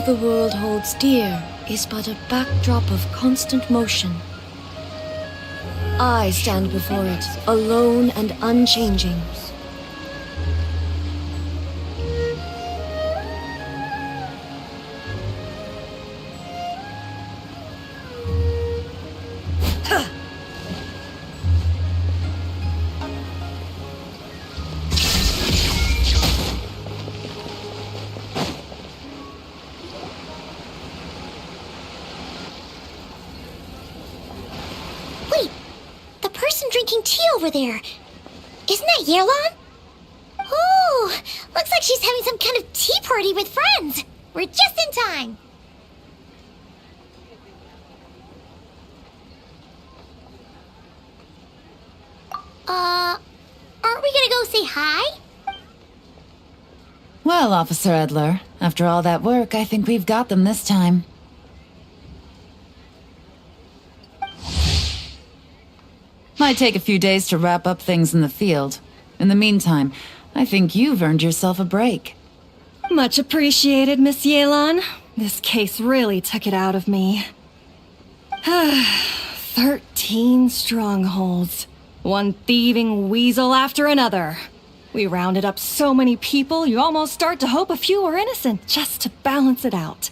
the world holds dear is but a backdrop of constant motion. I stand before it, alone and unchanging. Drinking tea over there. Isn't that yelan? Oh, looks like she's having some kind of tea party with friends. We're just in time. Aren't we gonna go say hi? Well, Officer Edler, after all that work, I think we've got them this time. Might take a few days to wrap up things in the field. In the meantime, I think you've earned yourself a break. Much appreciated, Miss Yelan. This case really took it out of me. 13 strongholds. One thieving weasel after another. We rounded up so many people, you almost start to hope a few were innocent, just to balance it out.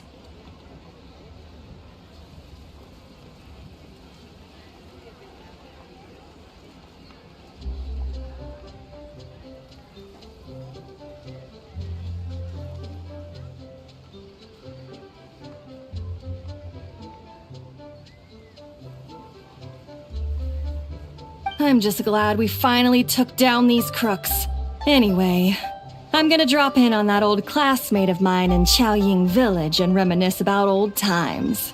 I'm just glad we finally took down these crooks. Anyway, I'm gonna drop in on that old classmate of mine in Chaoying Village and reminisce about old times.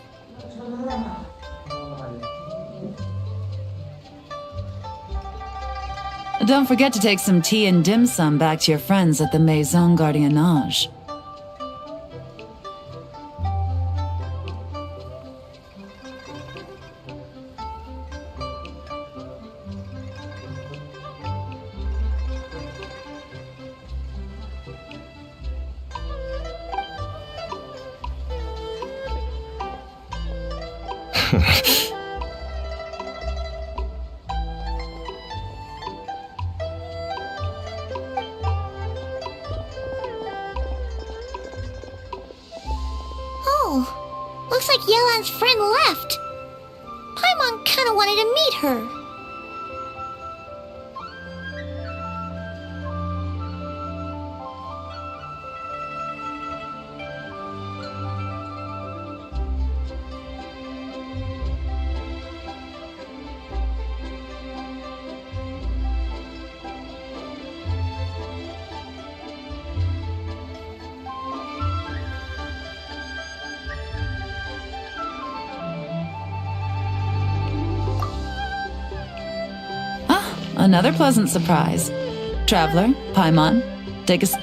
Don't forget to take some tea and dim sum back to your friends at the Maison Gardiennage. Oh, looks like Yelan's friend left. Paimon kinda wanted to meet her. Another pleasant surprise. Traveler, Paimon,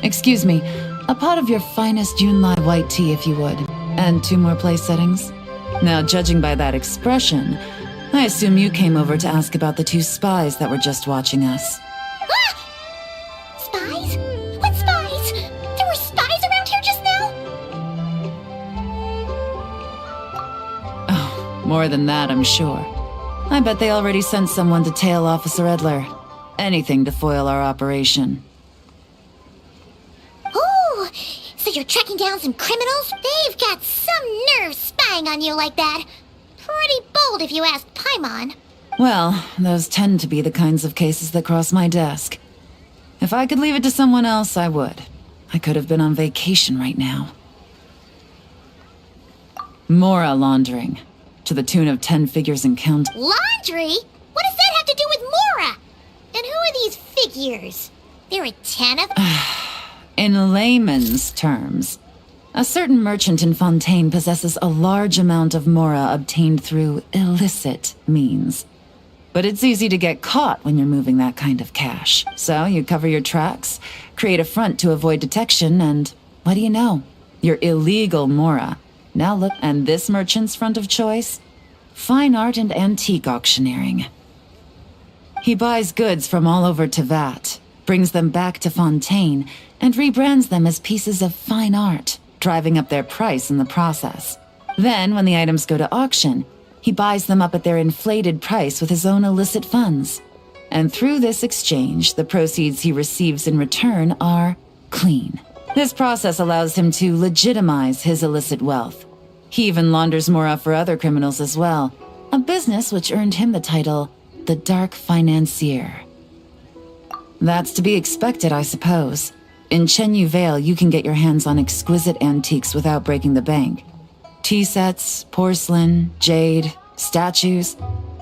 excuse me, a pot of your finest Yunlai white tea if you would, and 2 more place settings. Now, judging by that expression, I assume you came over to ask about the 2 spies that were just watching us. Ah! Spies? What spies? There were spies around here just now? Oh, more than that, I'm sure. I bet they already sent someone to tail Officer Edler. Anything to foil our operation. Oh, so you're tracking down some criminals? They've got some nerve spying on you like that. Pretty bold if you ask Paimon. Well, those tend to be the kinds of cases that cross my desk. If I could leave it to someone else, I would. I could have been on vacation right now. Mora laundering. To the tune of 10 figures and count. Laundry? What does that have to do with Mora? And who are these figures? There are 10 of them? In layman's terms, a certain merchant in Fontaine possesses a large amount of Mora obtained through illicit means. But it's easy to get caught when you're moving that kind of cash. So you cover your tracks, create a front to avoid detection, and what do you know? Your illegal Mora. Now look, and this merchant's front of choice? Fine art and antique auctioneering. He buys goods from all over Tevat, brings them back to Fontaine, and rebrands them as pieces of fine art, driving up their price in the process. Then, when the items go to auction, he buys them up at their inflated price with his own illicit funds. And through this exchange, the proceeds he receives in return are clean. This process allows him to legitimize his illicit wealth. He even launders mora for other criminals as well, a business which earned him the title, the Dark Financier. That's to be expected, I suppose. In Chenyu Vale, you can get your hands on exquisite antiques without breaking the bank. Tea sets, porcelain, jade, statues,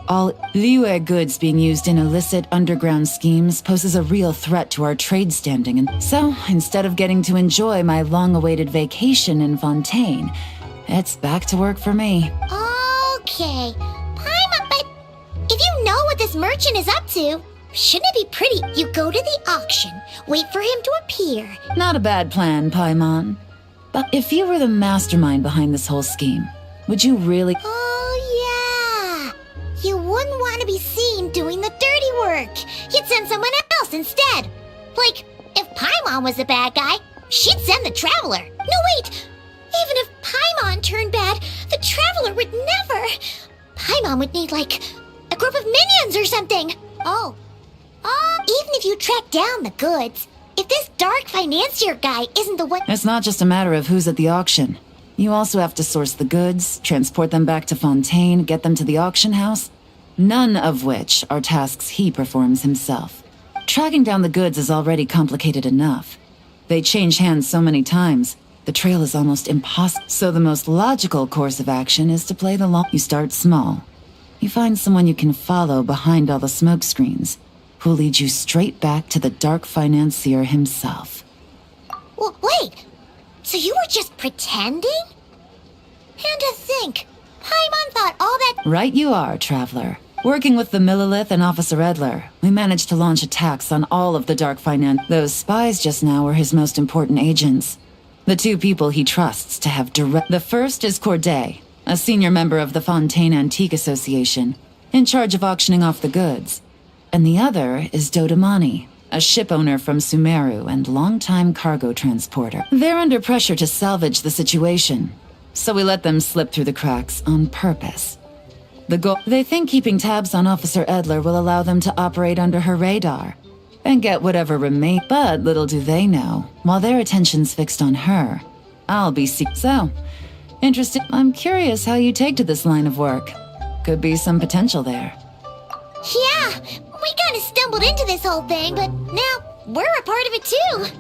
all Liyue goods being used in illicit underground schemes poses a real threat to our trade standing, and so instead of getting to enjoy my long-awaited vacation in Fontaine, it's back to work for me. Okay. Paimon, but if you know what this merchant is up to, shouldn't it be pretty? You go to the auction, wait for him to appear. Not a bad plan, Paimon. But if you were the mastermind behind this whole scheme, would you really— Oh, yeah. You wouldn't want to be seen doing the dirty work. You'd send someone else instead. Like, if Paimon was the bad guy, she'd send the Traveler. No, wait. Even if Paimon turned bad, the Traveler would never. Paimon would need, like, a group of minions or something. Oh. Even if you track down the goods, if this Dark Financier guy isn't the one— It's not just a matter of who's at the auction. You also have to source the goods, transport them back to Fontaine, get them to the auction house, none of which are tasks he performs himself. Tracking down the goods is already complicated enough. They change hands so many times, the trail is almost impossible. So the most logical course of action is to play the long— You start small. You find someone you can follow behind all the smoke screens, who'll lead you straight back to the Dark Financier himself. Well, wait. So you were just pretending? And to think, Paimon thought all that— Right you are, Traveler. Working with the Millilith and Officer Edler, we managed to launch attacks on all of the Dark Finance. Those spies just now were his most important agents. The two people he trusts to have direct— The first is Corday, a senior member of the Fontaine Antique Association, in charge of auctioning off the goods. And the other is Dodamani, a ship owner from Sumeru and longtime cargo transporter. They're under pressure to salvage the situation, so we let them slip through the cracks on purpose. They think keeping tabs on Officer Edler will allow them to operate under her radar and get whatever remains. But little do they know, while their attention's fixed on her, I'll be So, interested— I'm curious how you take to this line of work. Could be some potential there. Yeah, we kind of stumbled into this whole thing, but now we're a part of it too.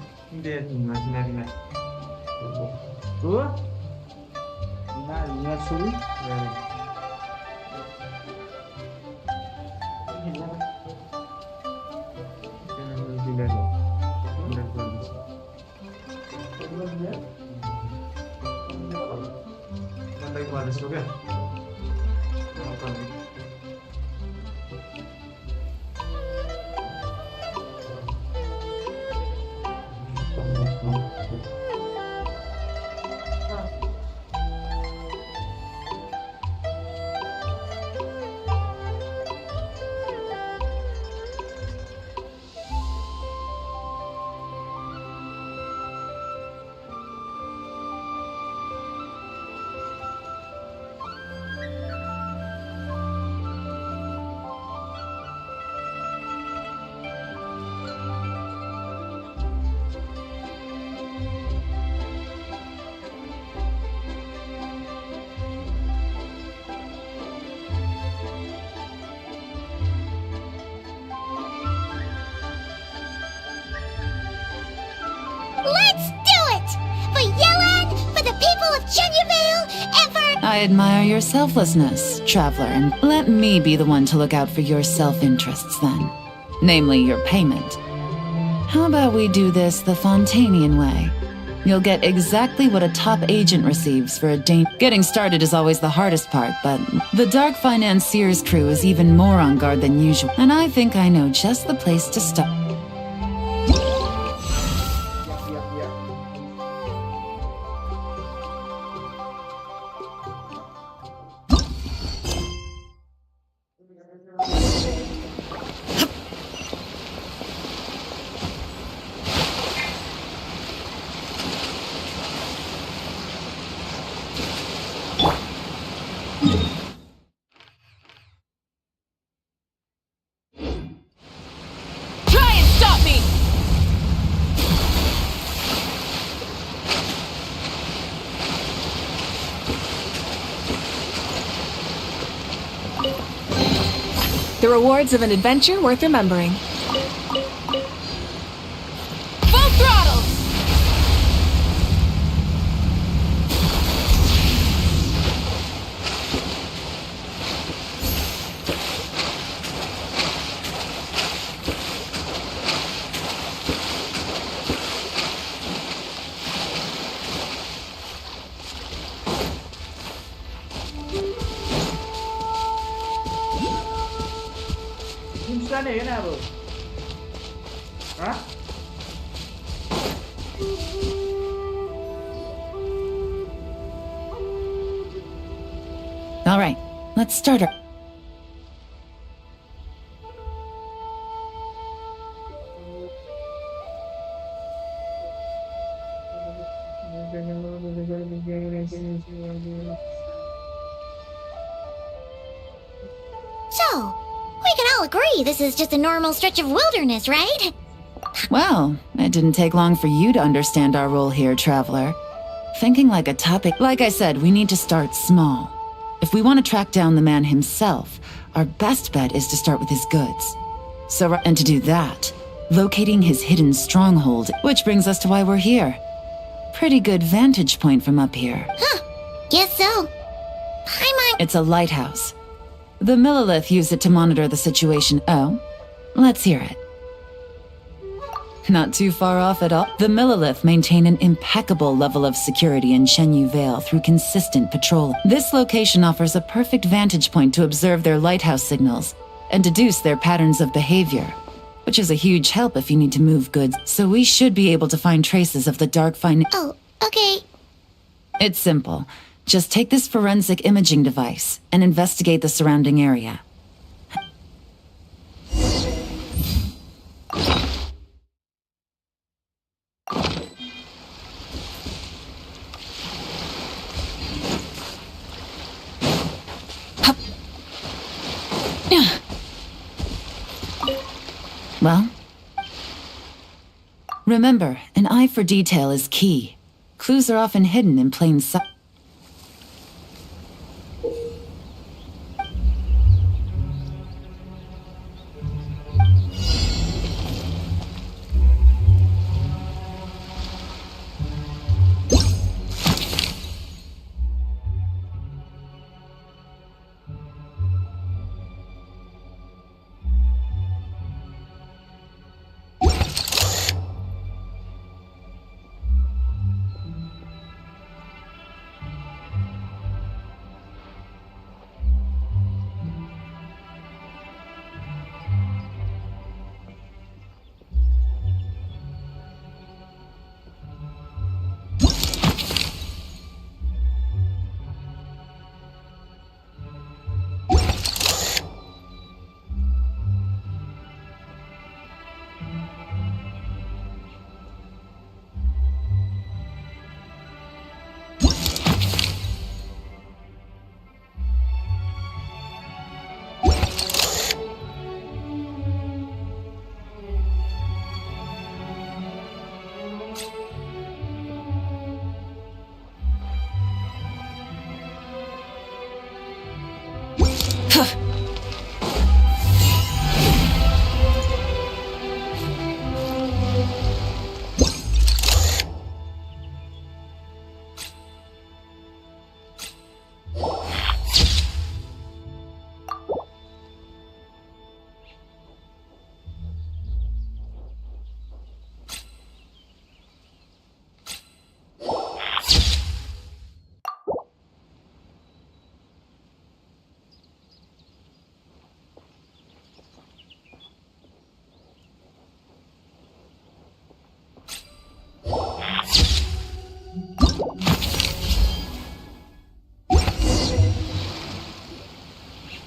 Let's do it! For yelan, for the people of Chenyu Vale, and for— I admire your selflessness, Traveler, and let me be the one to look out for your self-interests then. Namely, your payment. How about we do this the Fontainian way? You'll get exactly what a top agent receives for a Getting started is always the hardest part, but the Dark Financier's crew is even more on guard than usual, and I think I know just the place to start. rewards of an adventure worth remembering. Full throttle! Instan ya na bro. Hah? All right, let's start our... So, we can all agree this is just a normal stretch of wilderness, right? Well, it didn't take long for you to understand our role here, Traveler. Thinking like a topic... Like I said, we need to start small. If we want to track down the man himself, our best bet is to start with his goods. And to do that, locating his hidden stronghold, which brings us to why we're here. Pretty good vantage point from up here. Huh. Guess so. It's a lighthouse. The Millilith use it to monitor the situation. Oh, let's hear it. Not too far off at all. The Millilith maintain an impeccable level of security in Shenyu Vale through consistent patrol. This location offers a perfect vantage point to observe their lighthouse signals and deduce their patterns of behavior, which is a huge help if you need to move goods. So we should be able to find traces of the dark Oh, okay. It's simple. Just take this forensic imaging device and investigate the surrounding area. Well, remember, an eye for detail is key. Clues are often hidden in plain sight.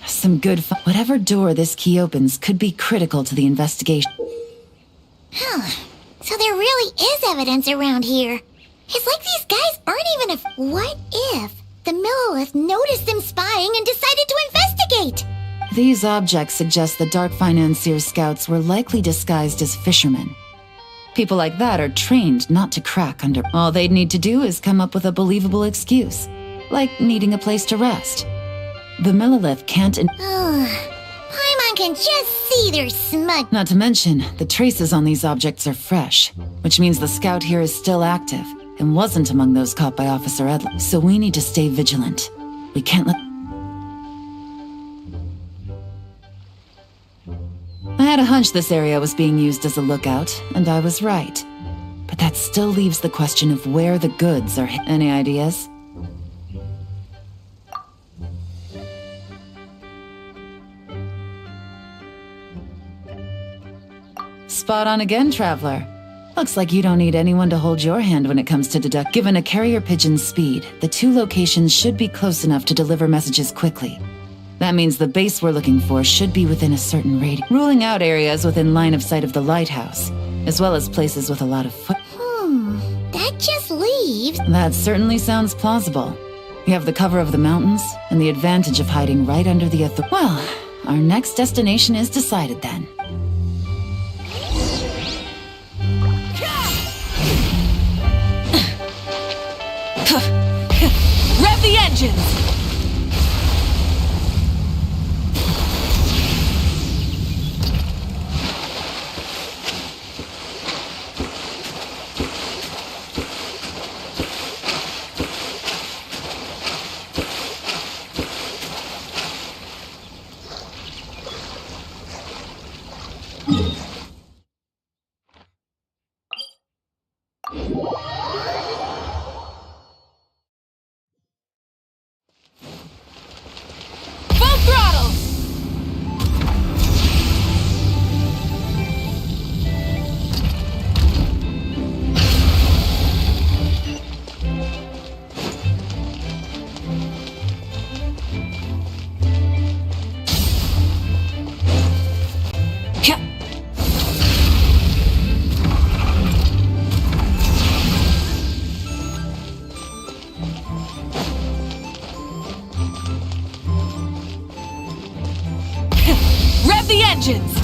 Some good fun. Whatever door this key opens could be critical to the investigation. Huh. So there really is evidence around here. It's like these guys aren't even What if the Millilith noticed them spying and decided to investigate? These objects suggest the Dark Financier scouts were likely disguised as fishermen. People like that are trained not to crack under. All they'd need to do is come up with a believable excuse, like needing a place to rest. The Millilith can't... Paimon Everyone can just see their smug. Not to mention, the traces on these objects are fresh, which means the scout here is still active and wasn't among those caught by Officer Edler. So we need to stay vigilant. We can't let... I had a hunch this area was being used as a lookout, and I was right. But that still leaves the question of where the goods are. Any ideas? Spot on again, Traveler. Looks like you don't need anyone to hold your hand when it comes to deduct. Given a carrier pigeon's speed, the two locations should be close enough to deliver messages quickly. That means the base we're looking for should be within a certain radius, ruling out areas within line of sight of the lighthouse, as well as places with a lot of foot. That just leaves. That certainly sounds plausible. You have the cover of the mountains, and the advantage of hiding right under the Well, our next destination is decided then. Rev the engines! Full throttle! Yeah. Rev the engines!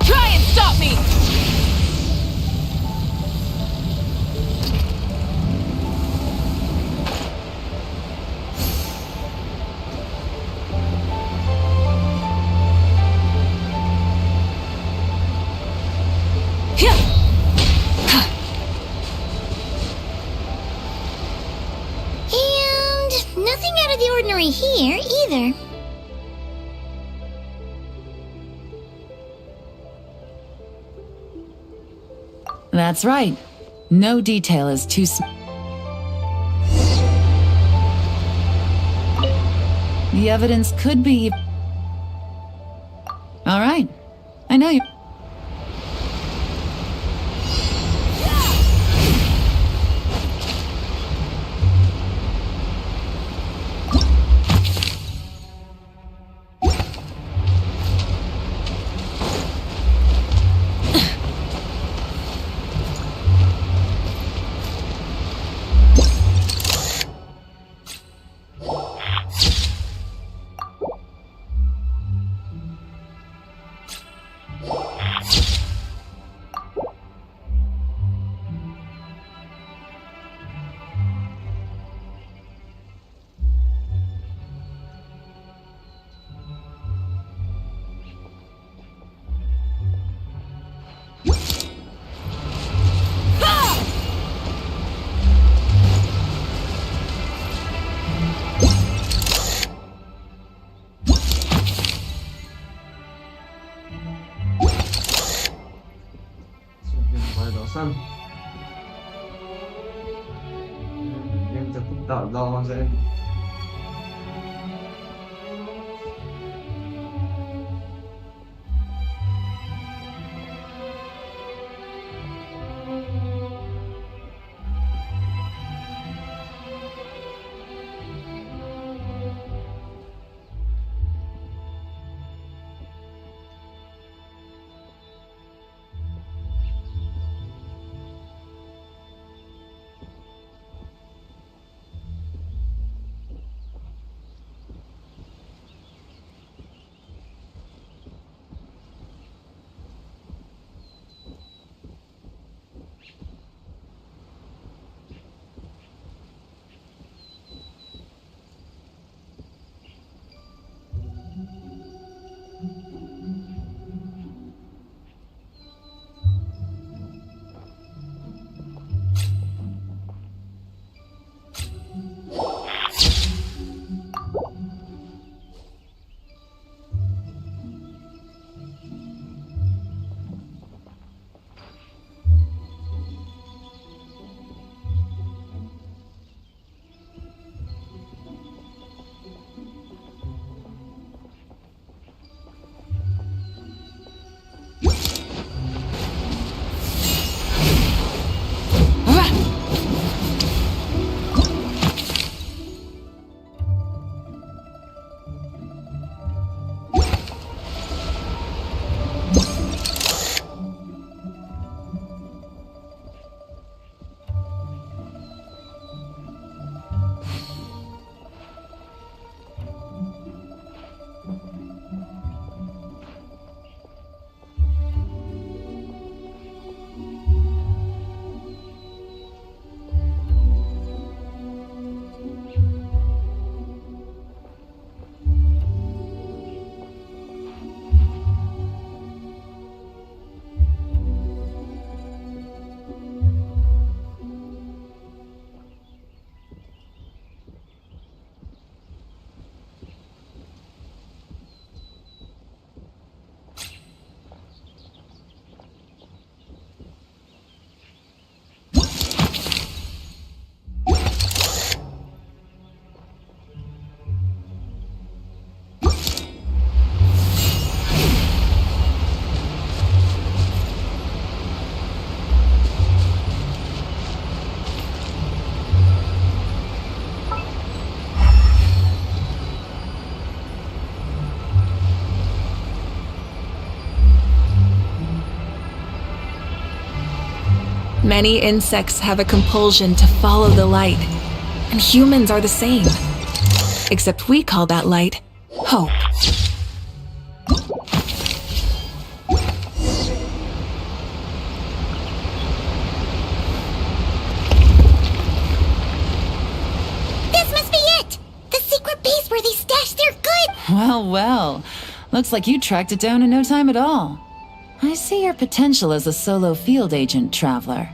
Try and stop me! And nothing out of the ordinary here either. That's right. No detail is too The evidence could be... All right. I know you... xanh emจะphức tạp do sẽ Many insects have a compulsion to follow the light, and humans are the same. Except we call that light hope. This must be it! The secret base where they stash their goods! Well, well. Looks like you tracked it down in no time at all. I see your potential as a solo field agent, Traveler.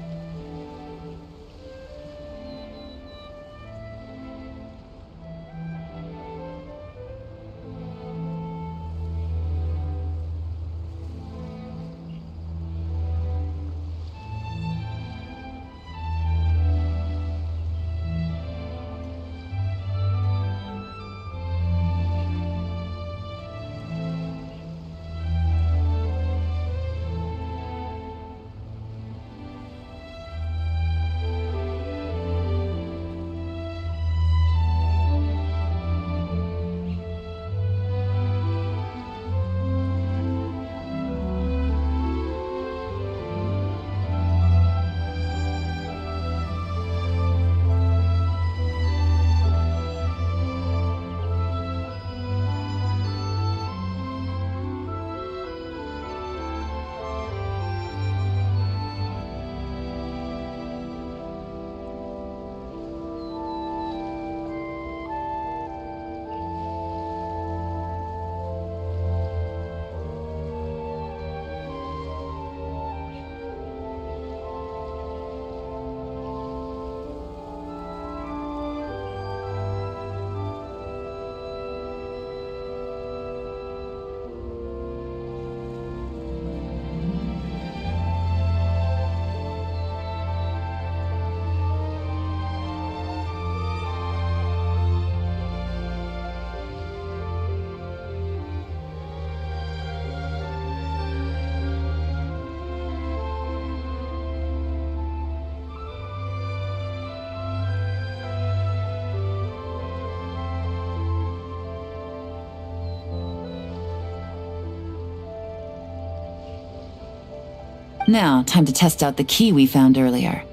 Now, time to test out the key we found earlier.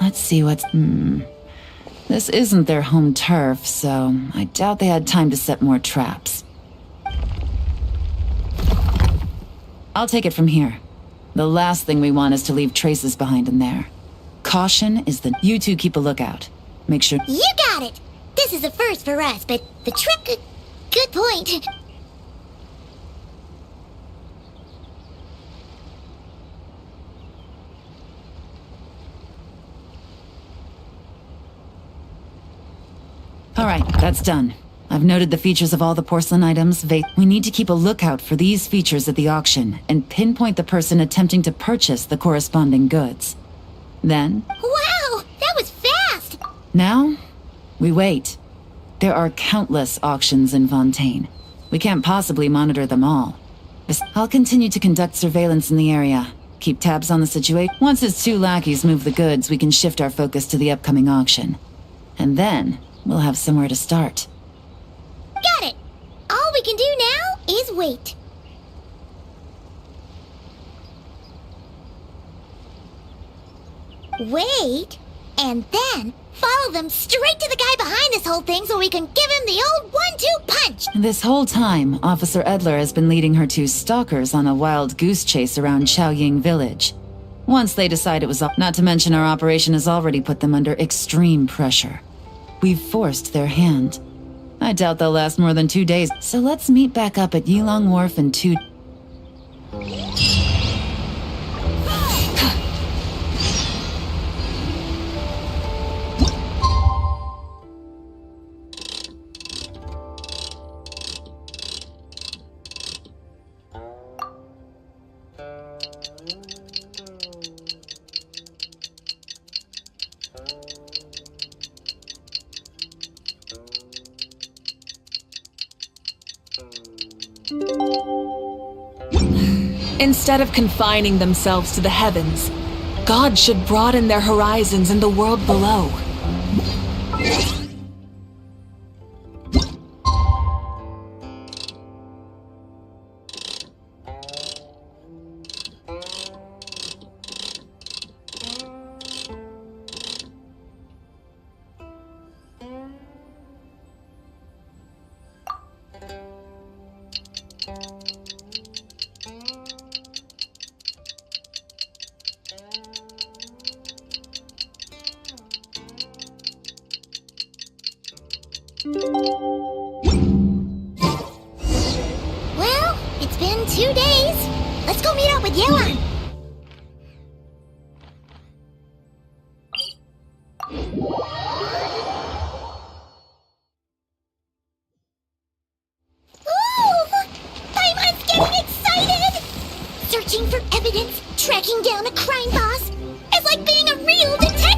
Let's see what's... This isn't their home turf, so I doubt they had time to set more traps. I'll take it from here. The last thing we want is to leave traces behind in there. Caution is the... You two keep a lookout. Make sure... You got it! This is a first for us, but the trick... Good point. Alright, that's done. I've noted the features of all the porcelain items. We need to keep a lookout for these features at the auction, and pinpoint the person attempting to purchase the corresponding goods. Then... Wow! That was fast! Now, we wait. There are countless auctions in Fontaine. We can't possibly monitor them all. I'll continue to conduct surveillance in the area. Keep tabs on the situation. Once his two lackeys move the goods, we can shift our focus to the upcoming auction. And then... we'll have somewhere to start. Got it! All we can do now is wait. Wait, and then follow them straight to the guy behind this whole thing so we can give him the old 1-2 punch! This whole time, Officer Edler has been leading her two stalkers on a wild goose chase around Chaoying Village. Once they decide it was up, not to mention our operation has already put them under extreme pressure. We've forced their hand. I doubt they'll last more than 2 days, so let's meet back up at Yelan Wharf in 2... Instead of confining themselves to the heavens, God should broaden their horizons in the world below. Well, it's been 2 days. Let's go meet up with Yelan. Ooh! Paimon's getting excited! Searching for evidence, tracking down a crime boss. It's like being a real detective!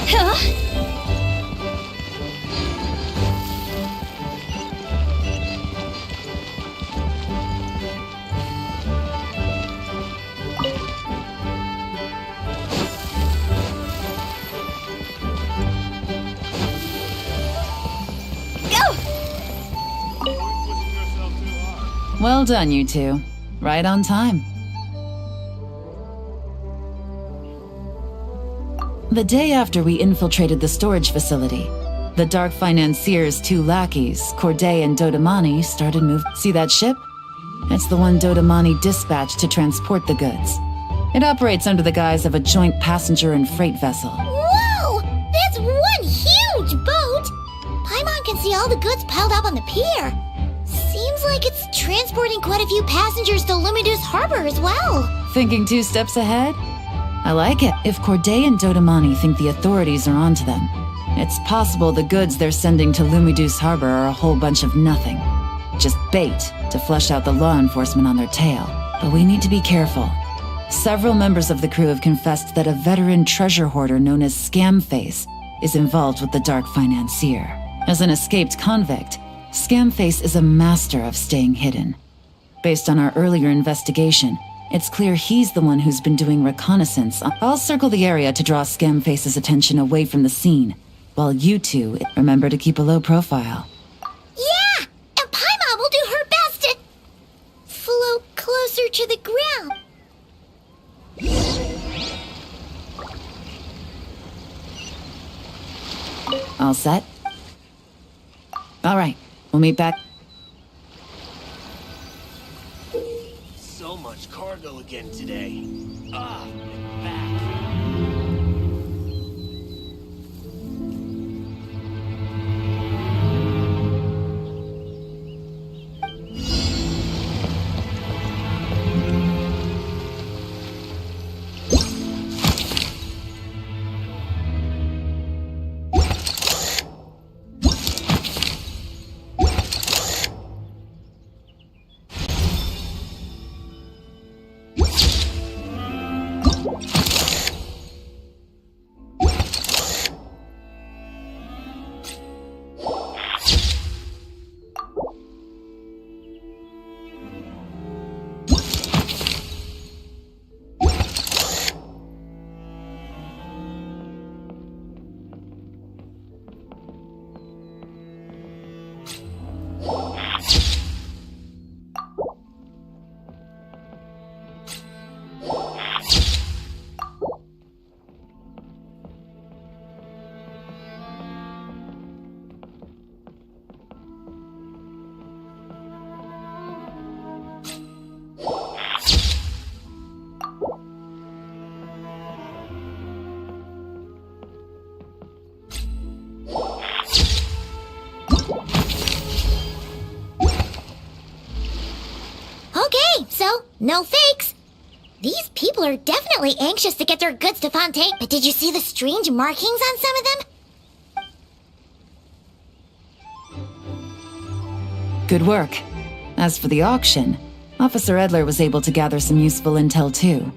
Huh? Well done, you two. Right on time. The day after we infiltrated the storage facility, the Dark Financier's 2 lackeys, Corday and Dodamani, started moving. See that ship? It's the one Dodamani dispatched to transport the goods. It operates under the guise of a joint passenger and freight vessel. Whoa! That's one huge boat! Paimon can see all the goods piled up on the pier. Seems like it's transporting quite a few passengers to Lumidus Harbor as well. Thinking 2 steps ahead? I like it. If Corday and Dodamani think the authorities are onto them, it's possible the goods they're sending to Lumidus Harbor are a whole bunch of nothing. Just bait to flush out the law enforcement on their tail. But we need to be careful. Several members of the crew have confessed that a veteran treasure hoarder known as Scamface is involved with the Dark Financier. As an escaped convict, Scamface is a master of staying hidden. Based on our earlier investigation, it's clear he's the one who's been doing reconnaissance. I'll circle the area to draw Scamface's attention away from the scene, while you two remember to keep a low profile. Yeah! And Paimon will do her best to float closer to the ground. All set? All right, we'll meet back. So much cargo again today. Ah, my back. No fakes. These people are definitely anxious to get their goods to Fontaine, but did you see the strange markings on some of them? Good work. As for the auction, Officer Edler was able to gather some useful intel too.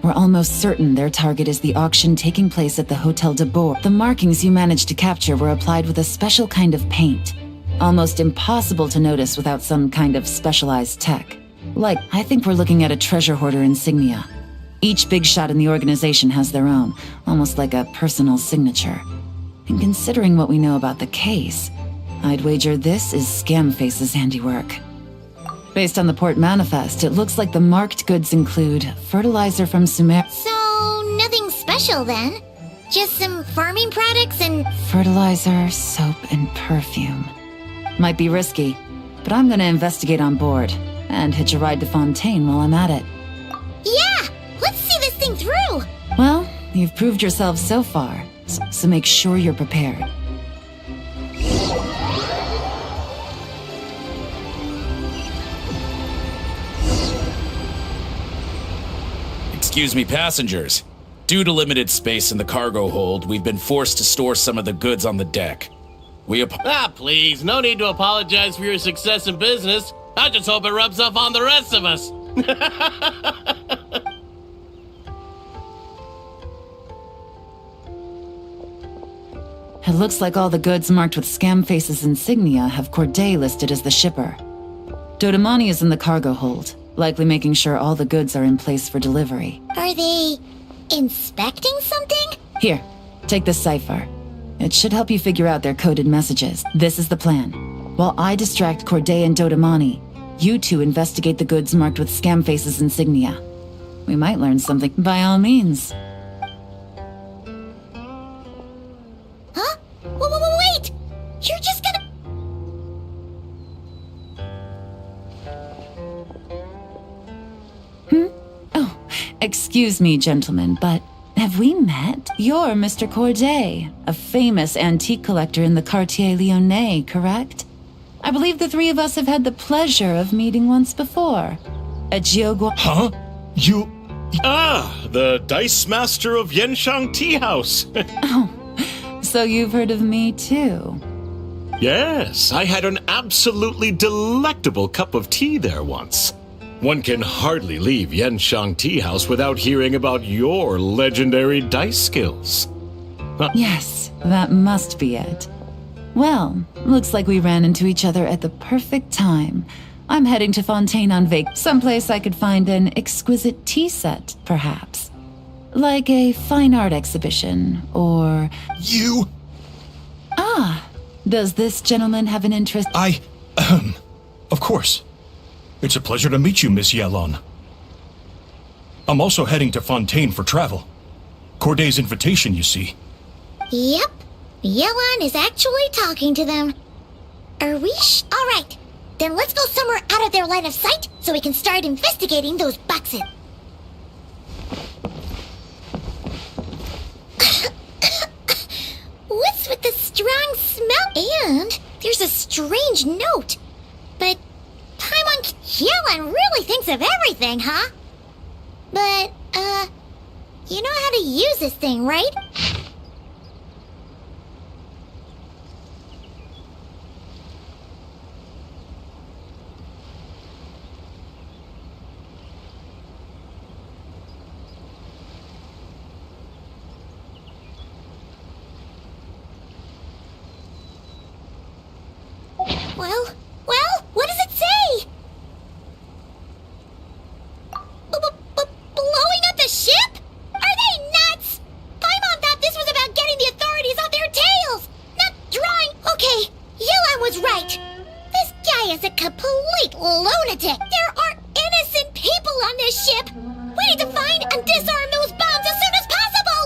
We're almost certain their target is the auction taking place at the Hotel de Bourg. The markings you managed to capture were applied with a special kind of paint. Almost impossible to notice without some kind of specialized tech. Like, I think we're looking at a treasure hoarder insignia. Each big shot in the organization has their own, almost like a personal signature. And considering what we know about the case, I'd wager this is Scamface's handiwork. Based on the port manifest, it looks like the marked goods include fertilizer from Sumer. So, nothing special then? Just some farming products and... Fertilizer, soap, and perfume. Might be risky, but I'm gonna investigate on board and hitch a ride to Fontaine while I'm at it. Yeah, let's see this thing through. Well, you've proved yourself so far, so make sure you're prepared. Excuse me, passengers. Due to limited space in the cargo hold, we've been forced to store some of the goods on the deck. Please, no need to apologize for your success in business. I just hope it rubs off on the rest of us. It looks like all the goods marked with Scamface's insignia have Corday listed as the shipper. Dodamani is in the cargo hold, likely making sure all the goods are in place for delivery. Are they inspecting something? Here, take this cipher. It should help you figure out their coded messages. This is the plan. While I distract Corday and Dodamani, you two investigate the goods marked with Scamface's insignia. We might learn something. By all means. Huh? Wait! You're just gonna... Oh, excuse me, gentlemen, but have we met? You're Mr. Corday, a famous antique collector in the Quartier Lyonnais, correct? I believe the three of us have had the pleasure of meeting once before. At Giogua... Huh? You... Ah, the Dice Master of Yenshang Tea House. So you've heard of me too? Yes, I had an absolutely delectable cup of tea there once. One can hardly leave Yenshang Tea House without hearing about your legendary dice skills. Yes, that must be it. Well, looks like we ran into each other at the perfect time. I'm heading to Fontaine on someplace I could find an exquisite tea set, perhaps. Like a fine art exhibition, or... You... Ah, does this gentleman have an interest? Of course. It's a pleasure to meet you, Miss Yelan. I'm also heading to Fontaine for travel. Corday's invitation, you see. Yep. Yelan is actually talking to them. Are we All right. Then let's go somewhere out of their line of sight so we can start investigating those boxes. What's with the strong smell? And there's a strange note. But Paimon Yelan really thinks of everything, huh? But, you know how to use this thing, right? Well, what does it say? Blowing up the ship? Are they nuts? Paimon thought this was about getting the authorities off their tails, not drawing... Okay, Yelan was right. This guy is a complete lunatic. There are innocent people on this ship. We need to find and disarm those bombs as soon as possible!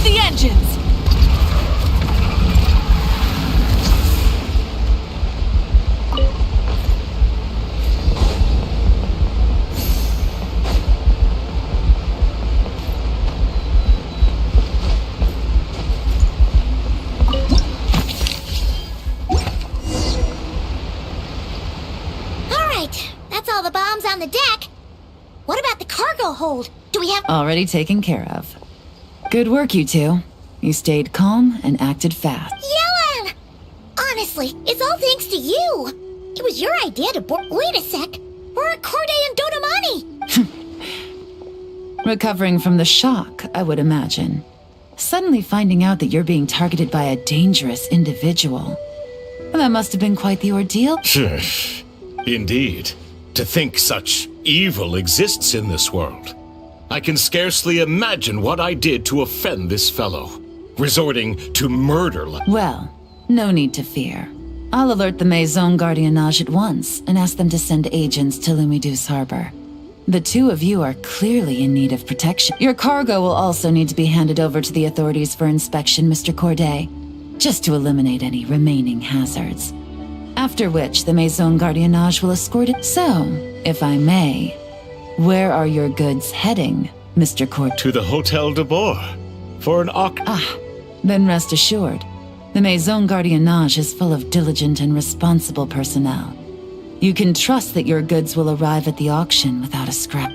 the engines! Alright, that's all the bombs on the deck. What about the cargo hold? Do we have... Already taken care of. Good work, you two. You stayed calm and acted fast. Yelan! Honestly, it's all thanks to you. It was your idea to board... Wait a sec. We're at Corday and Dodamani. Recovering from the shock, I would imagine. Suddenly finding out that you're being targeted by a dangerous individual. That must have been quite the ordeal. Indeed. To think such evil exists in this world. I can scarcely imagine what I did to offend this fellow, resorting to murder. Well, no need to fear. I'll alert the Maison Gardiennage at once and ask them to send agents to Lumidus Harbor. The two of you are clearly in need of protection. Your cargo will also need to be handed over to the authorities for inspection, Mr. Corday, just to eliminate any remaining hazards. After which, the Maison Gardiennage will escort it. So, if I may, where are your goods heading, Mr. Corday? To the Hotel de Boer for an Then rest assured, the Maison Gardiennage is full of diligent and responsible personnel. You can trust that your goods will arrive at the auction without a scrap.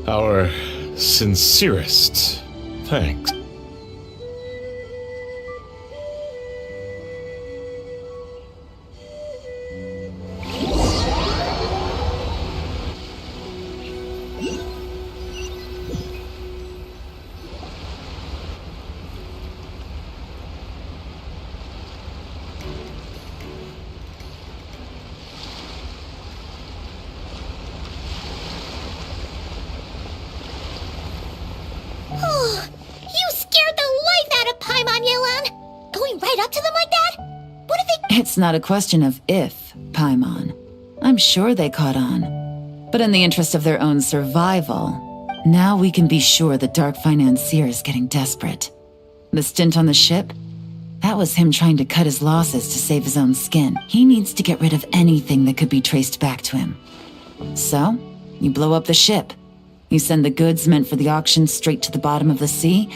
Our sincerest thanks. You scared the life out of Paimon, Yelan! Going right up to them like that? What if they... It's not a question of if, Paimon. I'm sure they caught on. But in the interest of their own survival, now we can be sure the Dark Financier is getting desperate. The stint on the ship? That was him trying to cut his losses to save his own skin. He needs to get rid of anything that could be traced back to him. So, you blow up the ship. You send the goods meant for the auction straight to the bottom of the sea,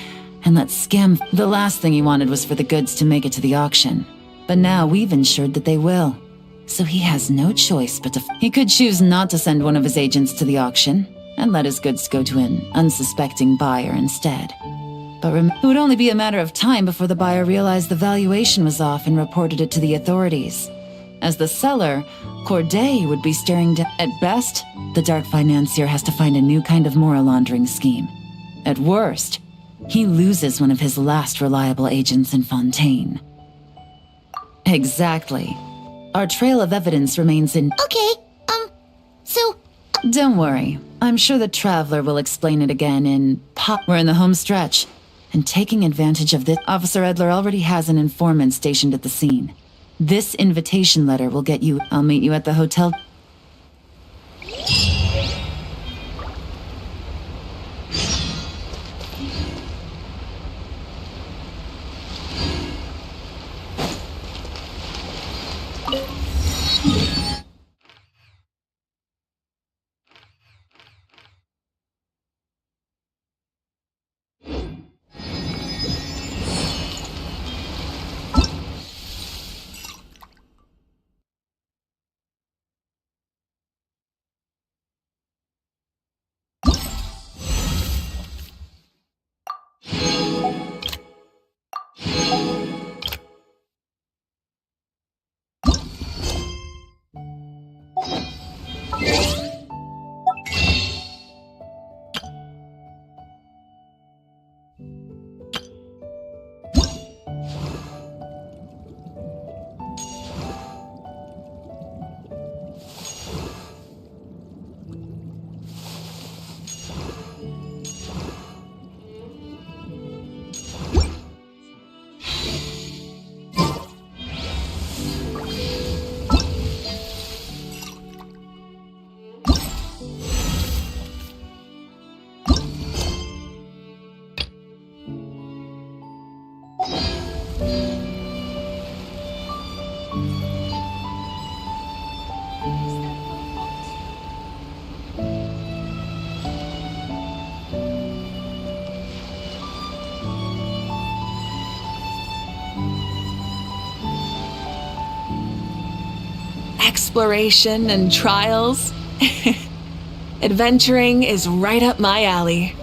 and let Scam... The last thing he wanted was for the goods to make it to the auction. But now we've ensured that they will. So he has no choice but to... He could choose not to send one of his agents to the auction, and let his goods go to an unsuspecting buyer instead. But it would only be a matter of time before the buyer realized the valuation was off and reported it to the authorities. As the seller, Corday would be staring down. At best, the Dark Financier has to find a new kind of moral laundering scheme. At worst, he loses one of his last reliable agents in Fontaine. Exactly. Our trail of evidence remains in... Okay, so... Don't worry. I'm sure the Traveler will explain it again in... We're in the home stretch. And taking advantage of this, Officer Edler already has an informant stationed at the scene. This invitation letter will get you... I'll meet you at the hotel... exploration and trials. Adventuring is right up my alley.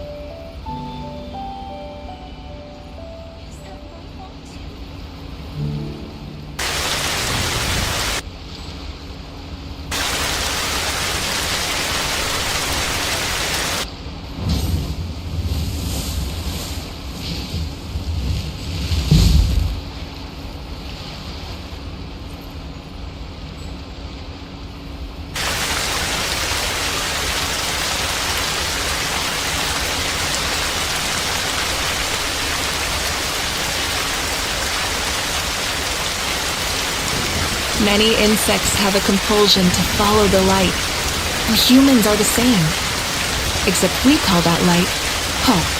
Many insects have a compulsion to follow the light, and humans are the same. Except we call that light hope.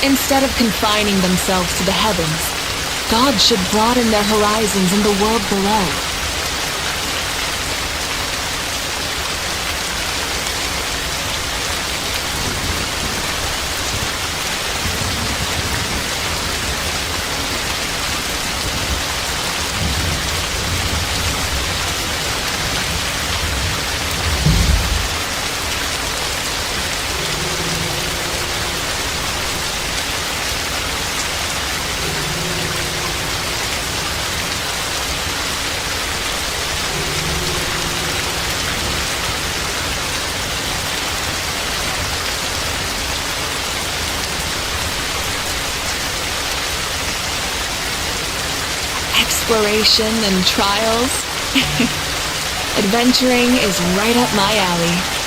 Instead of confining themselves to the heavens, God should broaden their horizons in the world below. Exploration and trials? Adventuring is right up my alley.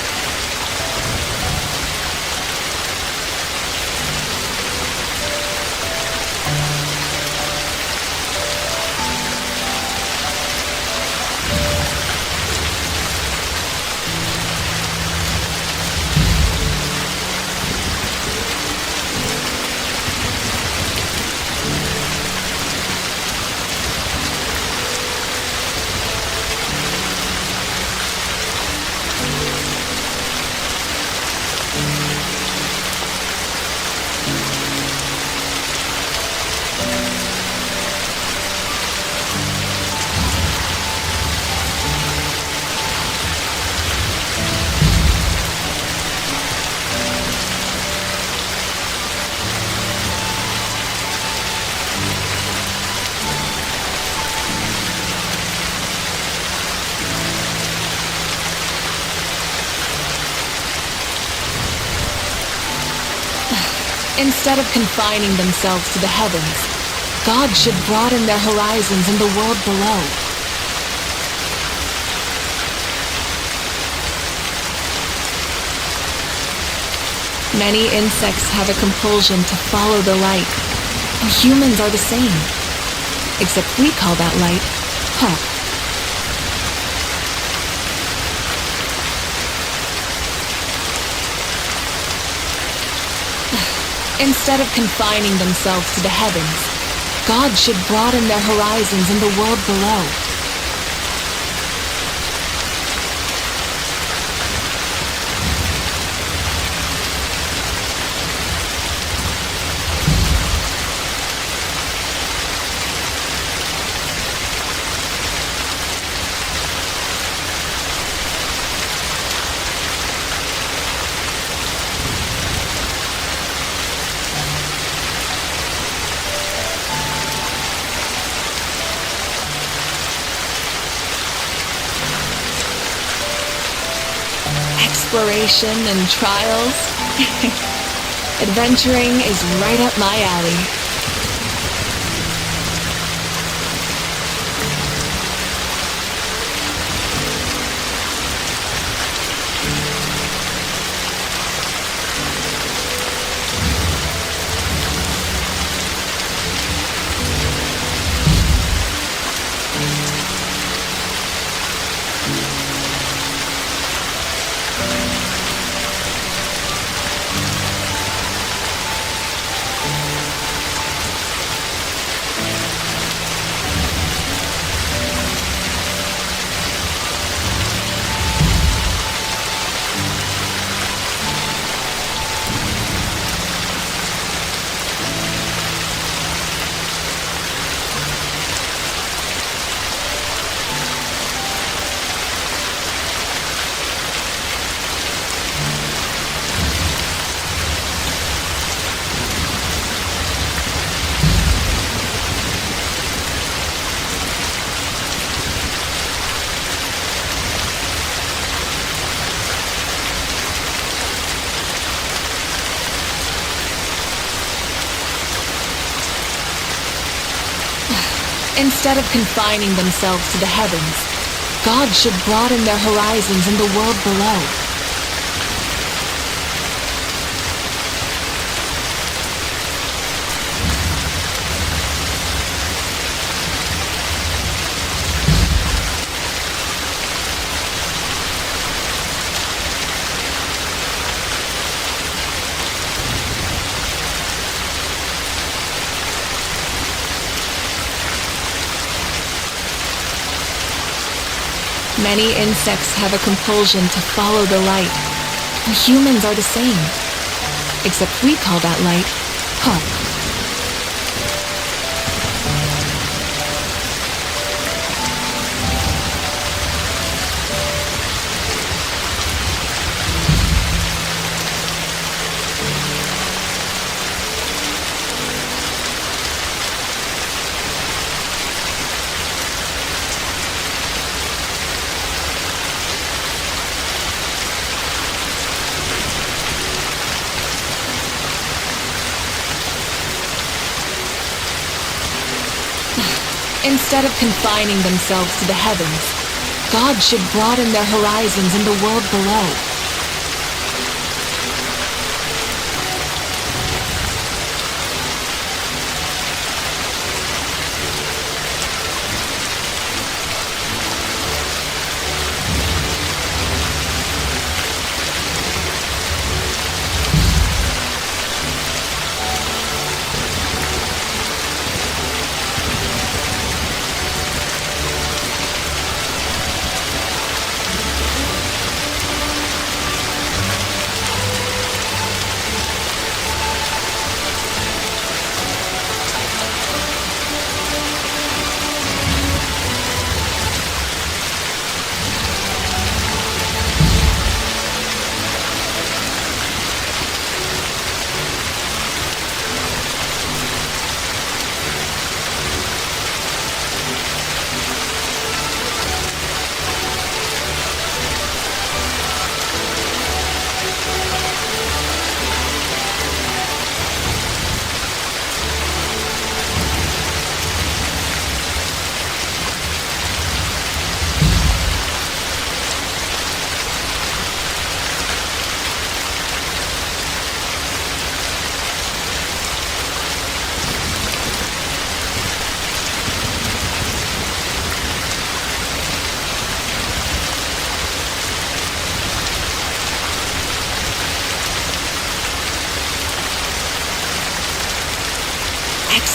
Instead of confining themselves to the heavens, God should broaden their horizons in the world below. Many insects have a compulsion to follow the light, and humans are the same. Except we call that light hope. Instead of confining themselves to the heavens, God should broaden their horizons in the world below. Exploration and trials? Adventuring is right up my alley. Instead of confining themselves to the heavens, God should broaden their horizons in the world below. Many insects have a compulsion to follow the light, and humans are the same. Except we call that light hope. Instead of confining themselves to the heavens, God should broaden their horizons in the world below.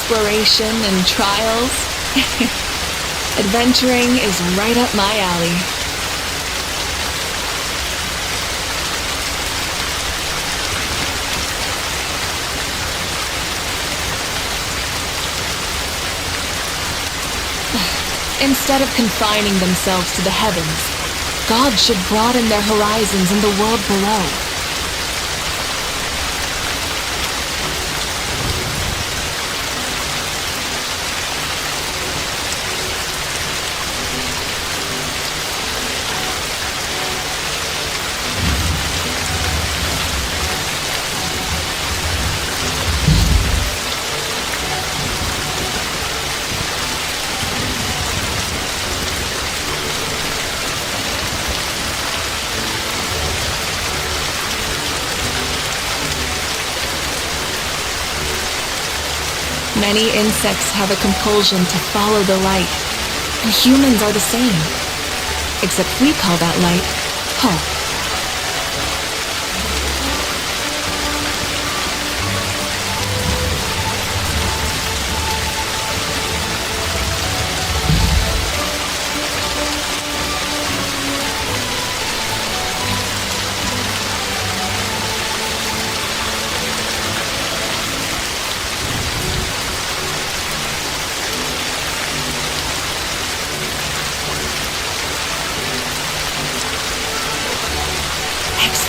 Exploration and trials. Adventuring is right up my alley. Instead of confining themselves to the heavens, God should broaden their horizons in the world below. Many insects have a compulsion to follow the light, and humans are the same. Except we call that light hope.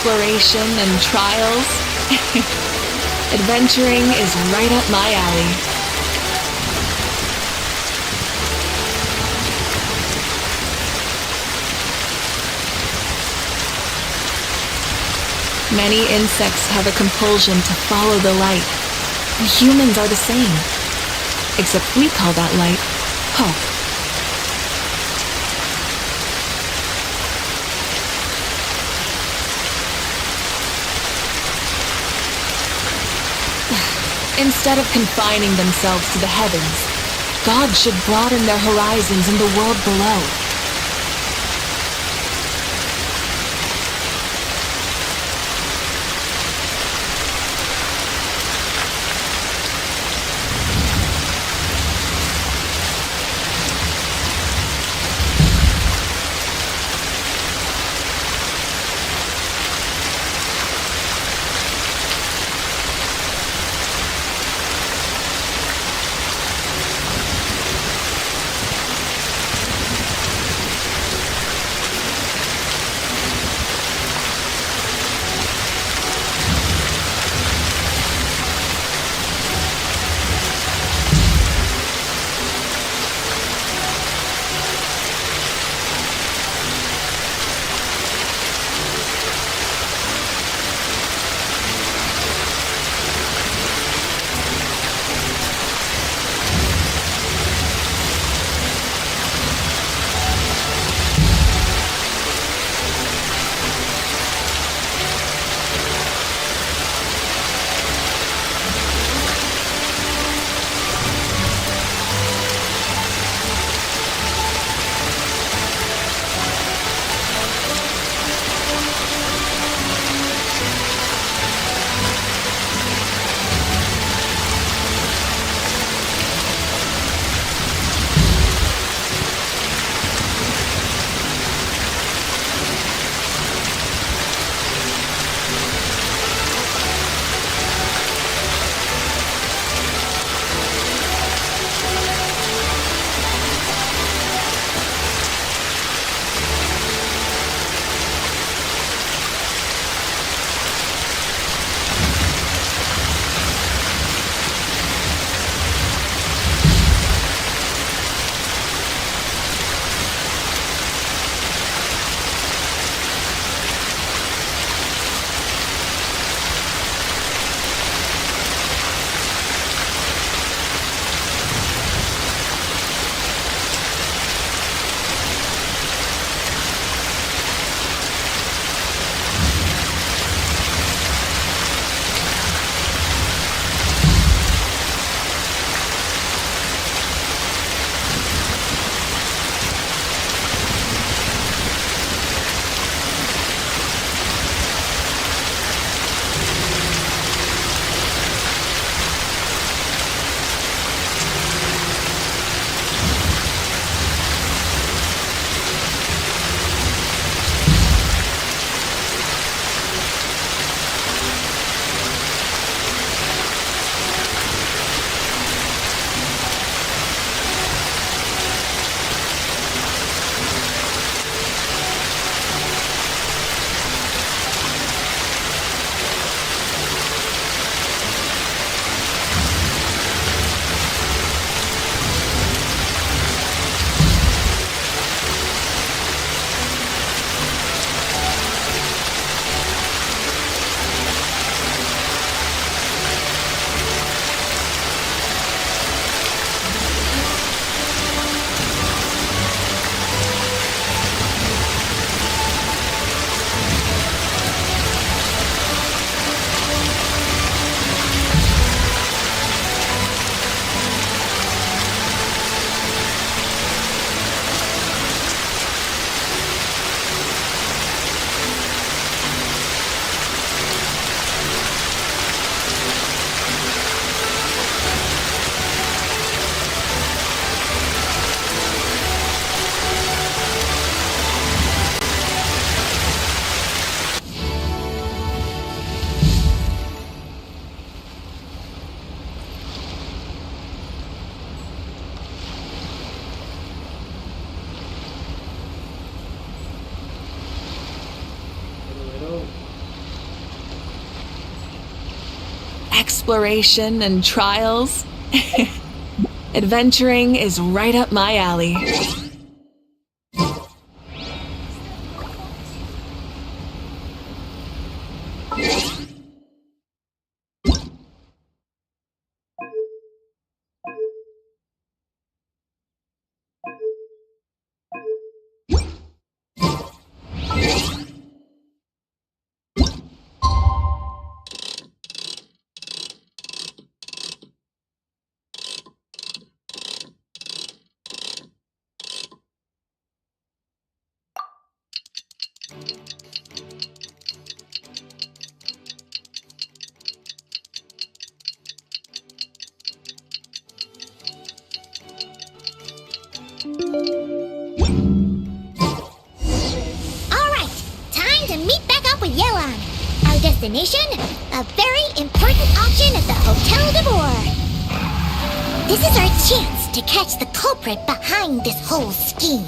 Exploration and trials. Adventuring is right up my alley. Many insects have a compulsion to follow the light, and humans are the same. Except we call that light hope. Instead of confining themselves to the heavens, God should broaden their horizons in the world below. exploration and trials. Adventuring is right up my alley. Alright, time to meet back up with Yelan. Our destination? A very important auction at the Hotel de Boer. This is our chance to catch the culprit behind this whole scheme.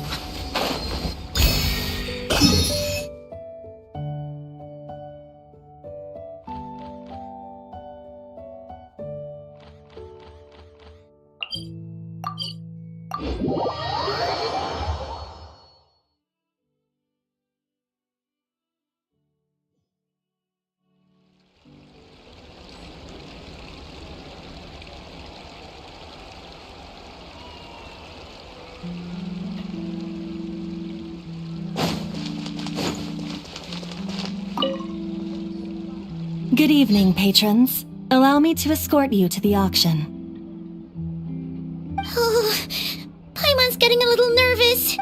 Good evening, patrons. Allow me to escort you to the auction. Oh, Paimon's getting a little nervous.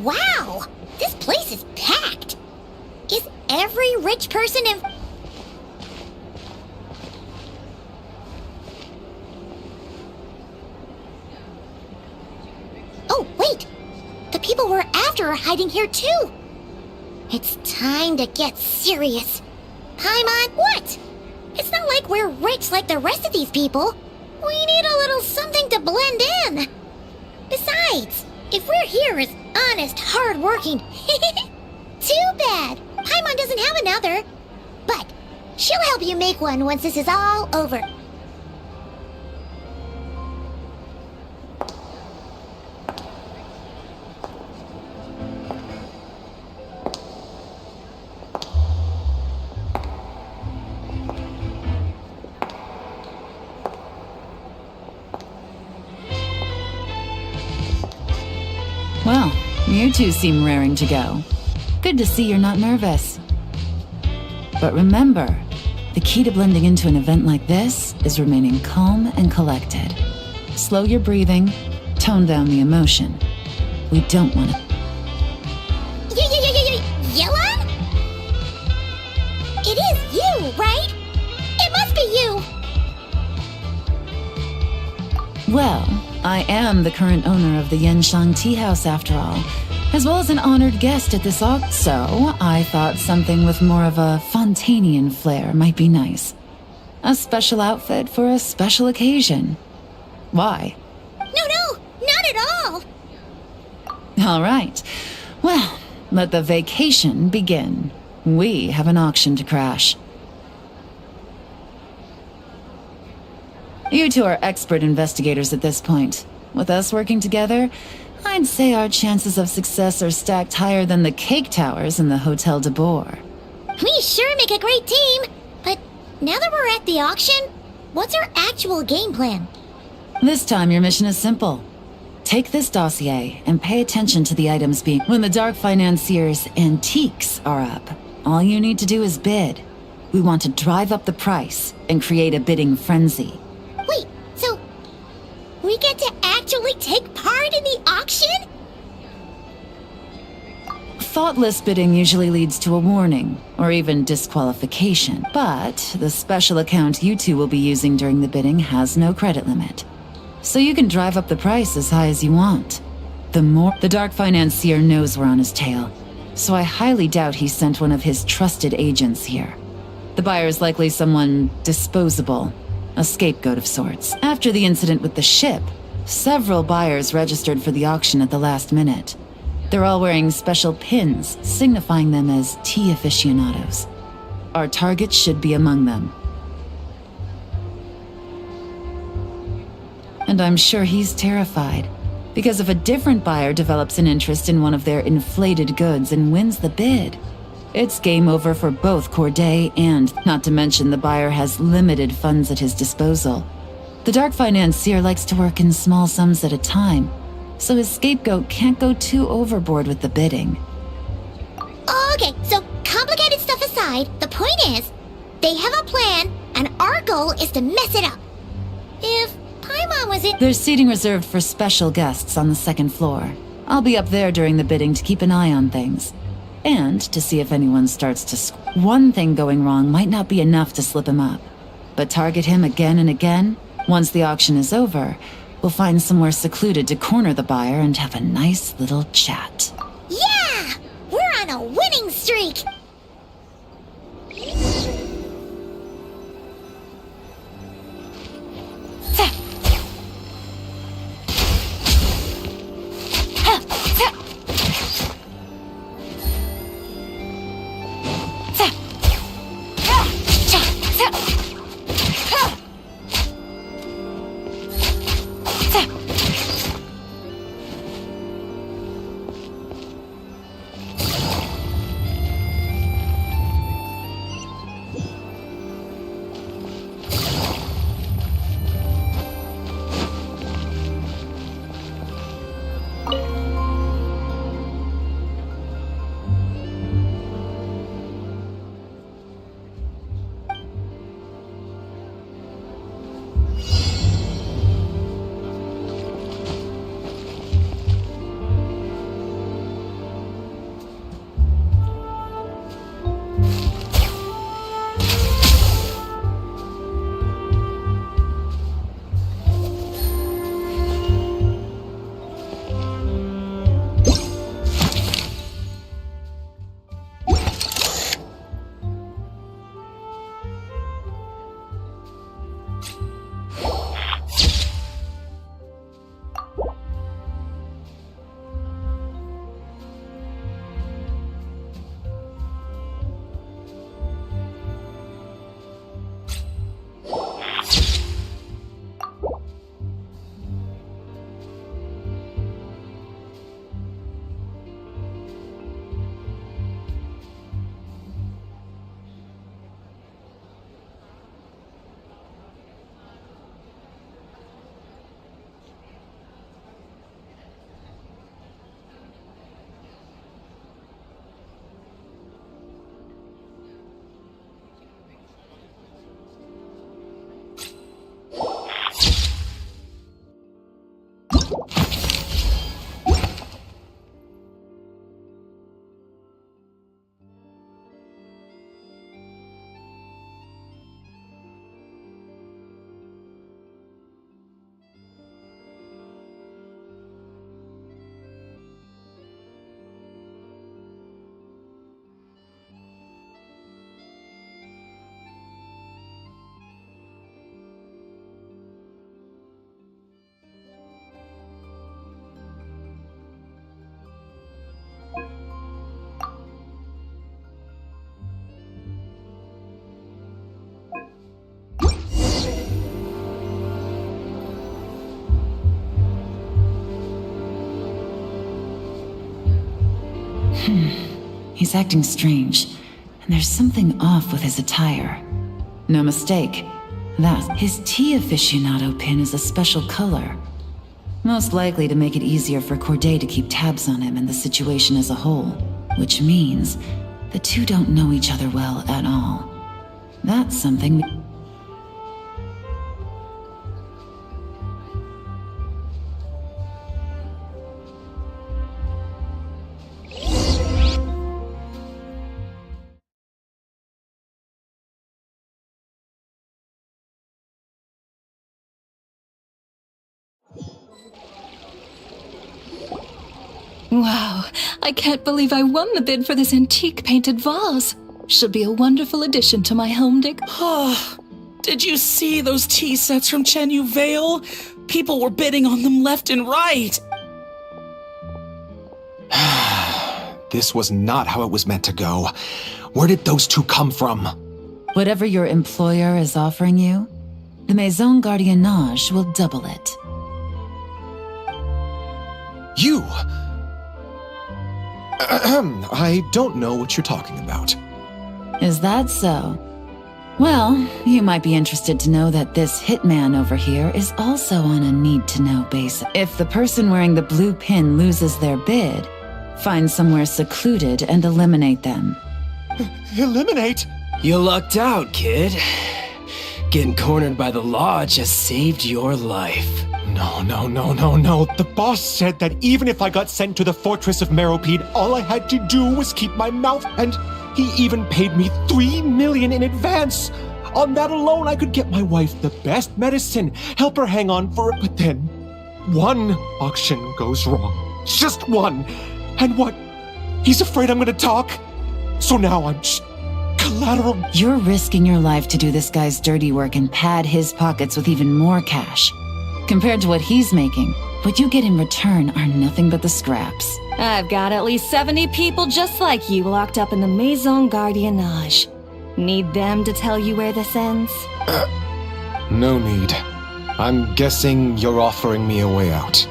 Wow! This place is packed! Is every rich person in... Oh, wait! The people we're after are hiding here too! It's time to get serious. Paimon, what? It's not like we're rich like the rest of these people. We need a little something to blend in. Besides, if we're here as honest, hard-working... Too bad! Paimon doesn't have another. But she'll help you make one once this is all over. Well, you two seem raring to go. Good to see you're not nervous. But remember, the key to blending into an event like this is remaining calm and collected. Slow your breathing, tone down the emotion. We don't want to... Yelan? It is you, right? It must be you. Well, I am the current owner of the Yenshang Tea House after all, as well as an honored guest at this auction, so I thought something with more of a Fontanian flair might be nice. A special outfit for a special occasion. Why? No, not at all. All right. Well, let the vacation begin. We have an auction to crash. You two are expert investigators at this point. With us working together, I'd say our chances of success are stacked higher than the cake towers in the Hotel de Boer. We sure make a great team. But now that we're at the auction, what's our actual game plan? This time your mission is simple. Take this dossier and pay attention to the items being... When the Dark Financier's antiques are up, all you need to do is bid. We want to drive up the price and create a bidding frenzy. Wait, so we get to actually take part in the auction? Thoughtless bidding usually leads to a warning, or even disqualification. But the special account you two will be using during the bidding has no credit limit. So you can drive up the price as high as you want. The Dark Financier knows we're on his tail. so I highly doubt he sent one of his trusted agents here. The buyer is likely someone disposable, a scapegoat of sorts. After the incident with the ship, several buyers registered for the auction at the last minute. They're all wearing special pins, signifying them as tea aficionados. Our target should be among them. And I'm sure he's terrified, because if a different buyer develops an interest in one of their inflated goods and wins the bid, it's game over for both Corday and, not to mention, the buyer has limited funds at his disposal. The dark financier likes to work in small sums at a time, so his scapegoat can't go too overboard with the bidding. Okay, so complicated stuff aside, the point is, they have a plan, and our goal is to mess it up. If Paimon was in— There's seating reserved for special guests on the second floor. I'll be up there during the bidding to keep an eye on things. And to see if anyone starts to one thing going wrong might not be enough to slip him up. But target him again and again. Once the auction is over, we'll find somewhere secluded to corner the buyer and have a nice little chat. Yeah! We're on a winning streak! He's acting strange, and there's something off with his attire. No mistake, his tea aficionado pin is a special color. Most likely to make it easier for Corday to keep tabs on him and the situation as a whole, which means the two don't know each other well at all. That's something we... Wow, I can't believe I won the bid for this antique painted vase. She'll be a wonderful addition to my home decor. Oh, did you see those tea sets from Chenyu Vale? People were bidding on them left and right. This was not how it was meant to go. Where did those two come from? Whatever your employer is offering you, the Maison Gardiennage will double it. You! I don't know what you're talking about. Is that so? Well, you might be interested to know that this hitman over here is also on a need-to-know basis. If the person wearing the blue pin loses their bid, find somewhere secluded and eliminate them. Eliminate? You lucked out, kid. Getting cornered by the law just saved your life. No. The boss said that even if I got sent to the Fortress of Meropide, all I had to do was keep my mouth, and he even paid me $3 million in advance. On that alone, I could get my wife the best medicine, help her hang on for it, but then one auction goes wrong. Just one. And what? He's afraid I'm gonna talk? So now I'm just collateral. You're risking your life to do this guy's dirty work and pad his pockets with even more cash. Compared to what he's making, what you get in return are nothing but the scraps. I've got at least 70 people just like you locked up in the Maison Gardiennage. Need them to tell you where this ends? No need. I'm guessing you're offering me a way out.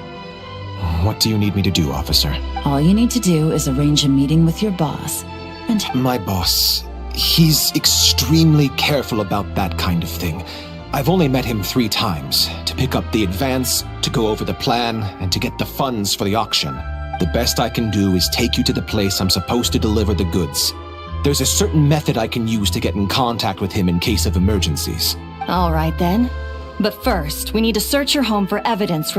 What do you need me to do, officer? All you need to do is arrange a meeting with your boss, and My boss, he's extremely careful about that kind of thing. I've only met him 3 times, to pick up the advance, to go over the plan, and to get the funds for the auction. The best I can do is take you to the place I'm supposed to deliver the goods. There's a certain method I can use to get in contact with him in case of emergencies. All right then. But first, we need to search your home for evidence.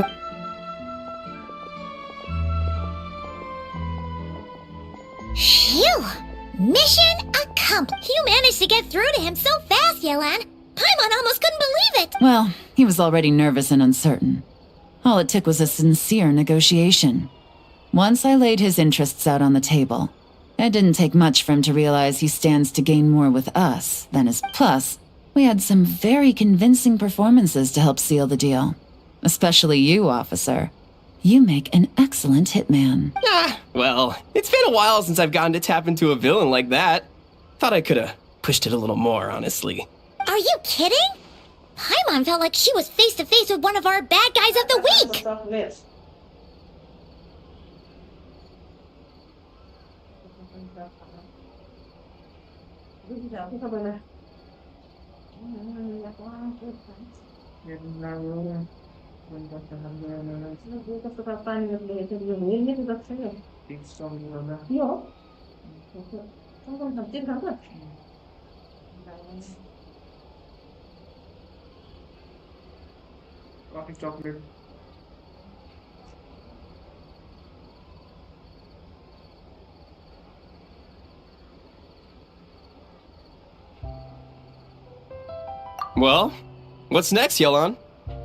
Phew! Mission accomplished. You managed to get through to him so fast, Yelan. Paimon almost couldn't believe it. well, he was already nervous and uncertain. All it took was a sincere negotiation. Once I laid his interests out on the table, it didn't take much for him to realize he stands to gain more with us than his. Plus, we had some very convincing performances to help seal the deal. Especially you, officer. You make an excellent hitman. Well, it's been a while since I've gotten to tap into a villain like that. Thought I could have pushed it a little more, honestly. Are you kidding? Paimon felt like she was face to face with one of our bad guys of the week. Coffee chocolate. Well, what's next, Yelan?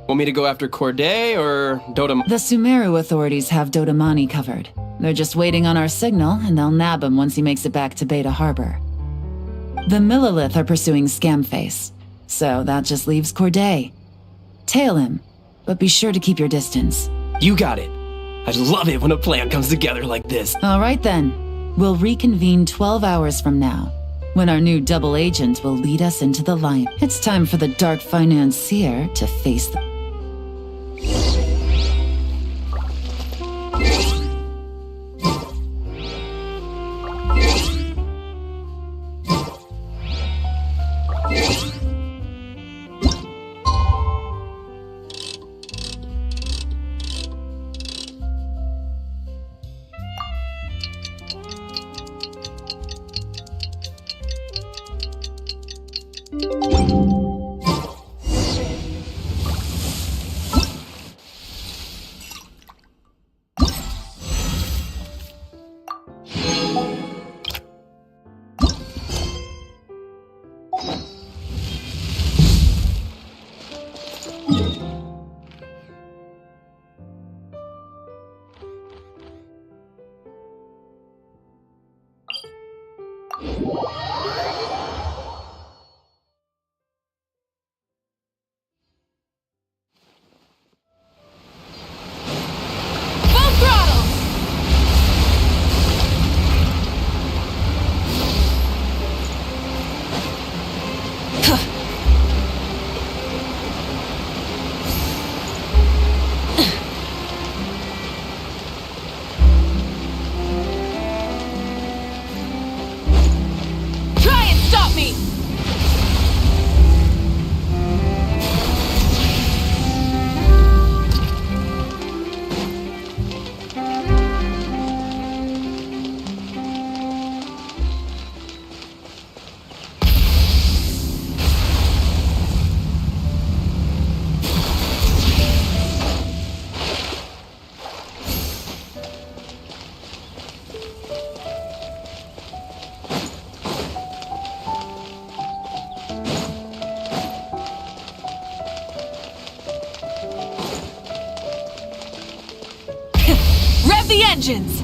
Want me to go after Corday or Dodam? The Sumeru authorities have Dodamani covered. They're just waiting on our signal, and they'll nab him once he makes it back to Beta Harbor. The Millilith are pursuing Scamface, so that just leaves Corday. Tail him, but be sure to keep your distance. You got it. I love it when a plan comes together like this. All right then. We'll reconvene 12 hours from now, when our new double agent will lead us into the light. It's time for the Dark Financier to face the... the engines!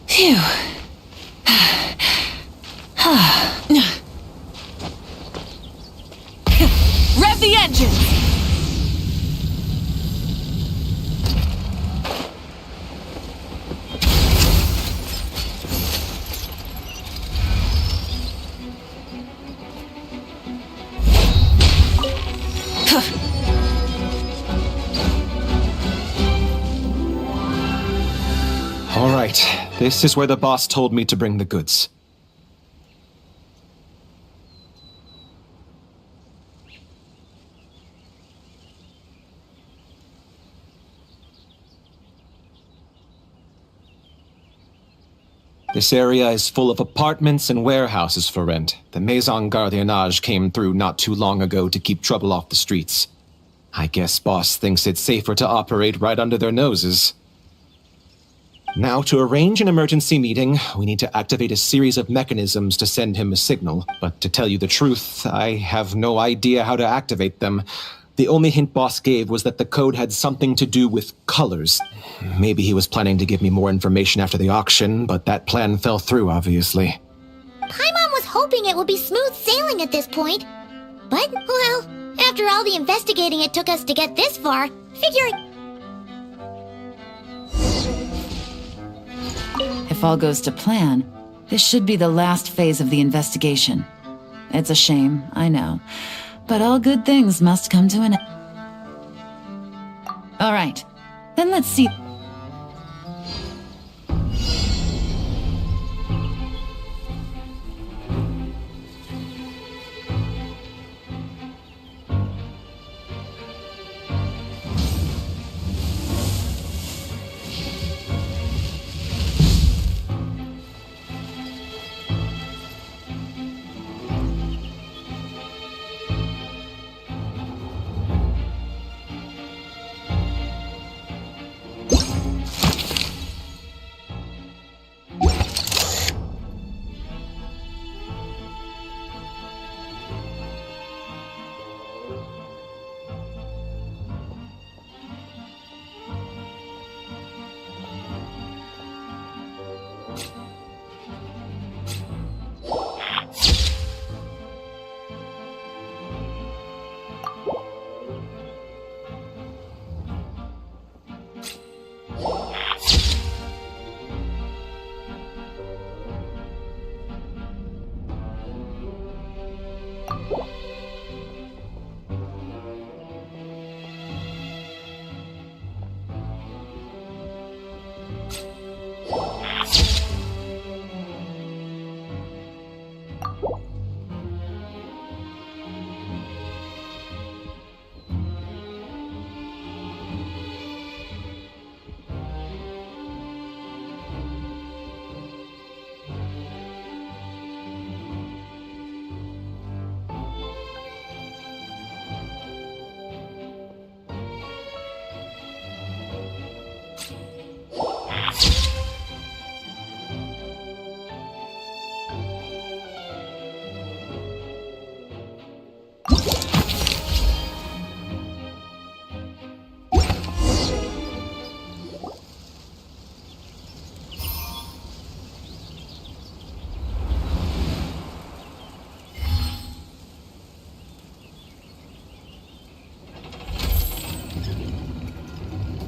Phew. Rev the engines! All right, this is where the boss told me to bring the goods. This area is full of apartments and warehouses for rent. The Maison Gardiennage came through not too long ago to keep trouble off the streets. I guess boss thinks it's safer to operate right under their noses. Now, to arrange an emergency meeting, we need to activate a series of mechanisms to send him a signal. But to tell you the truth, I have no idea how to activate them. The only hint boss gave was that the code had something to do with colors. Maybe he was planning to give me more information after the auction, but that plan fell through, obviously. Paimon was hoping it would be smooth sailing at this point. But, well, after all the investigating it took us to get this far, figure... If all goes to plan, this should be the last phase of the investigation. It's a shame, I know. But all good things must come to an end. All right, then let's see.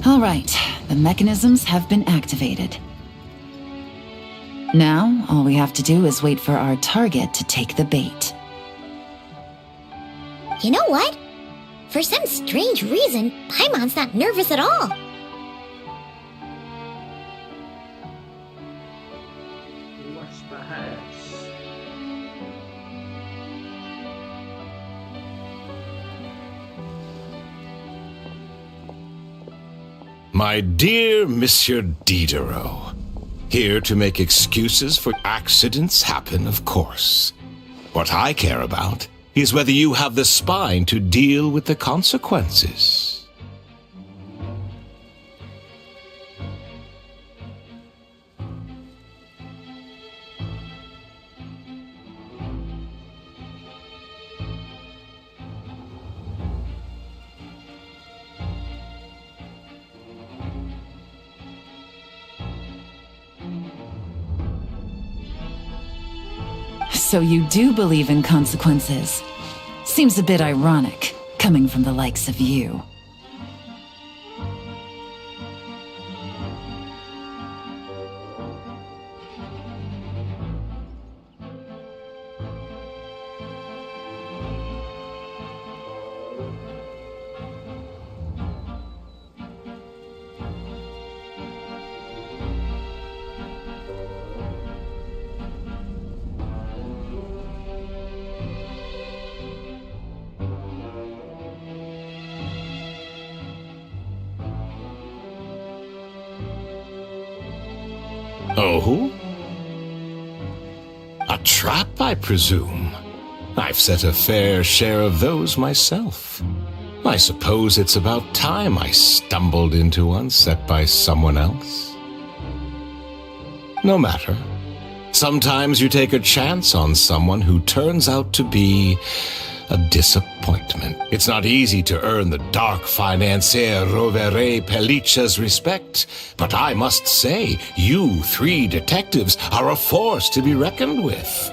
All right, the mechanisms have been activated. Now, all we have to do is wait for our target to take the bait. You know what? For some strange reason, Paimon's not nervous at all. What's perhaps? My dear Monsieur Diderot, here to make excuses for accidents happen, of course. What I care about is whether you have the spine to deal with the consequences. So you do believe in consequences. Seems a bit ironic, coming from the likes of you. Oh? A trap, I presume. I've set a fair share of those myself. I suppose it's about time I stumbled into one set by someone else. No matter. Sometimes you take a chance on someone who turns out to be a disappointment. It's not easy to earn the dark financier Rovere Pelliccia's respect, but I must say, you three detectives are a force to be reckoned with.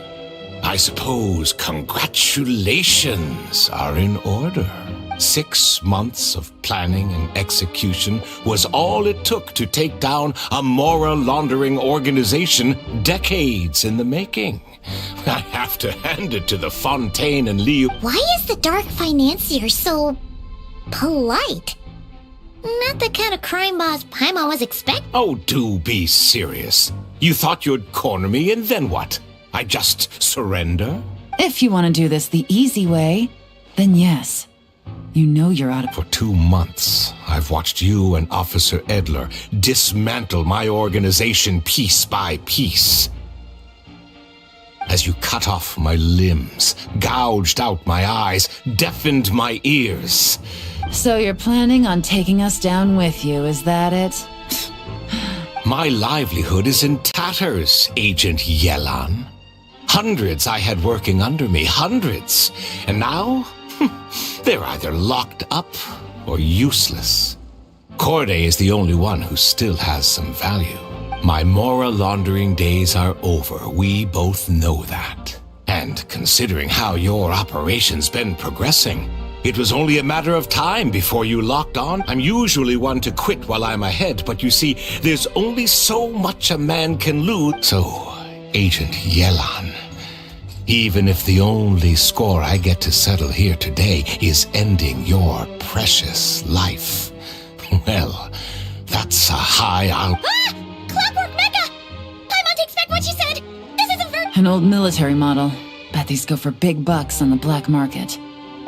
I suppose congratulations are in order. 6 months of planning and execution was all it took to take down a Mora laundering organization decades in the making. I have to hand it to the Fontaine and Liu. Why is the dark financier so polite? Not the kind of crime boss Paimon was expecting. Oh, do be serious. You thought you'd corner me, and then what? I just surrender? If you want to do this the easy way, then yes. You know you're out of... For 2 months, I've watched you and Officer Edler dismantle my organization piece by piece. As you cut off my limbs, gouged out my eyes, deafened my ears. So you're planning on taking us down with you, is that it? My livelihood is in tatters, Agent Yelan. Hundreds I had working under me, hundreds. And now, they're either locked up or useless. Corday is the only one who still has some value. My Mora laundering days are over. We both know that. And considering how your operation's been progressing, it was only a matter of time before you locked on. I'm usually one to quit while I'm ahead, but you see, there's only so much a man can lose. So, Agent Yelan, even if the only score I get to settle here today is ending your precious life, well, that's a high I'll... Ah! Clockwork Mecha! Paimon takes back what she said! This isn't for... An old military model. Bet these go for big bucks on the black market.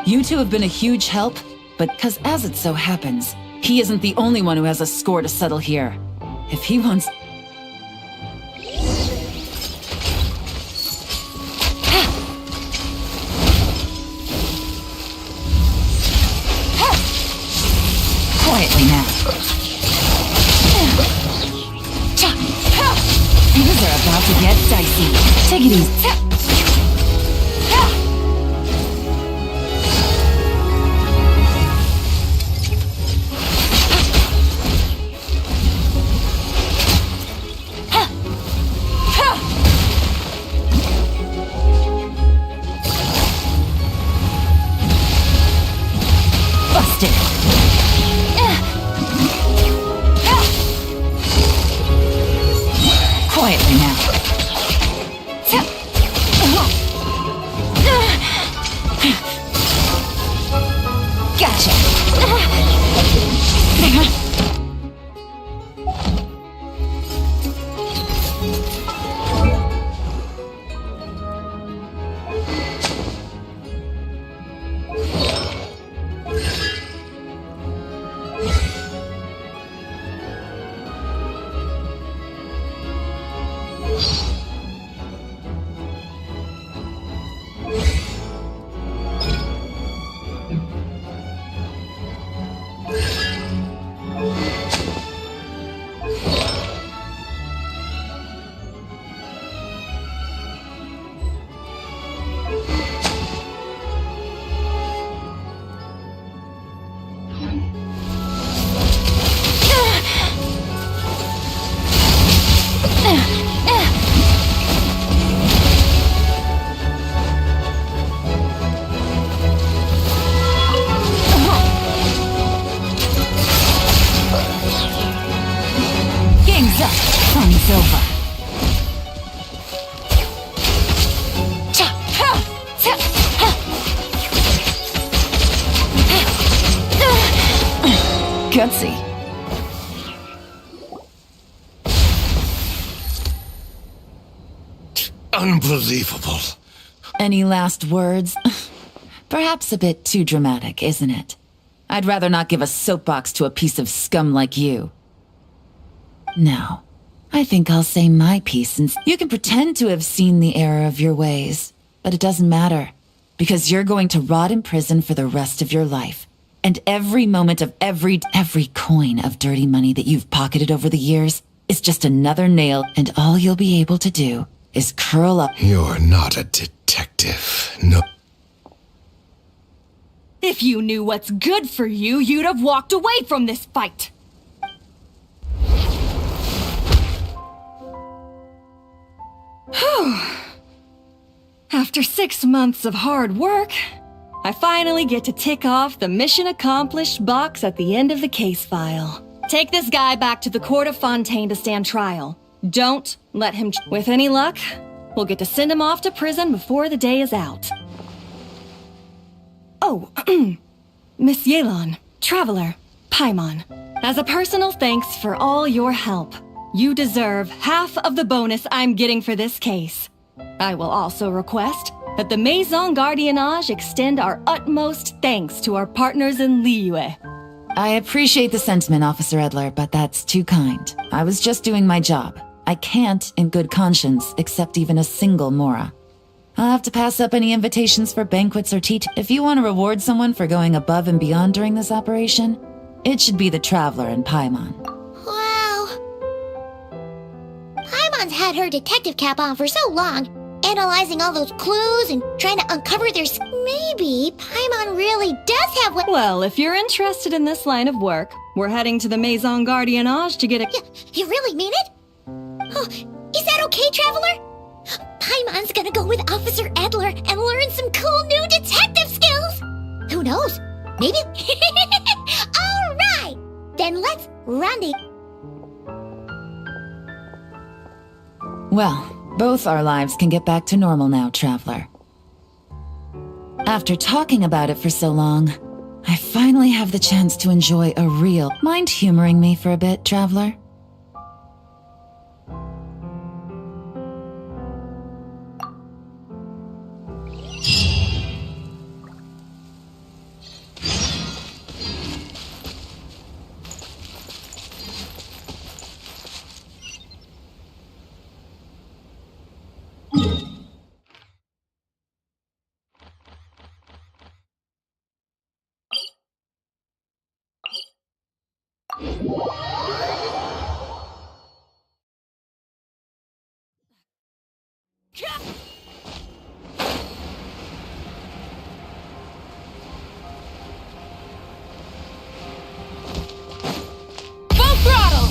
You two have been a huge help, but because as it so happens, he isn't the only one who has a score to settle here. If he wants... Quietly now. Things are about to get dicey. Take it easy. Busted. gutsy. Unbelievable. Any last words? Perhaps a bit too dramatic, isn't it? I'd rather not give a soapbox to a piece of scum like you. No, I think I'll say my piece since you can pretend to have seen the error of your ways, but it doesn't matter, because you're going to rot in prison for the rest of your life. And every moment of every coin of dirty money that you've pocketed over the years is just another nail, and all you'll be able to do is curl up. You're not a detective. No. If you knew what's good for you, you'd have walked away from this fight. Whew. After 6 months of hard work, I finally get to tick off the mission accomplished box at the end of the case file. Take this guy back to the court of Fontaine to stand trial. Don't let him... With any luck, we'll get to send him off to prison before the day is out. Oh, Miss Yelan, Traveler, Paimon. As a personal thanks for all your help, you deserve half of the bonus I'm getting for this case. I will also request that the Maison Gardiennage extend our utmost thanks to our partners in Liyue. I appreciate the sentiment, Officer Edler, but that's too kind. I was just doing my job. I can't, in good conscience, accept even a single Mora. I'll have to pass up any invitations for banquets or tea. If you want to reward someone for going above and beyond during this operation, it should be the Traveler and Paimon. Wow. Paimon's had her detective cap on for so long, analyzing all those clues and trying to uncover their... Maybe Paimon really does have what... Well, if you're interested in this line of work, we're heading to the Maison Gardiennage to get a... You really mean it? Oh, is that okay, Traveler? Paimon's gonna go with Officer Edler and learn some cool new detective skills! Who knows? Maybe... Alright! Then let's rendezvous. Well, both our lives can get back to normal now, Traveler. After talking about it for so long, I finally have the chance to enjoy a real... Mind humoring me for a bit, Traveler? Full throttle!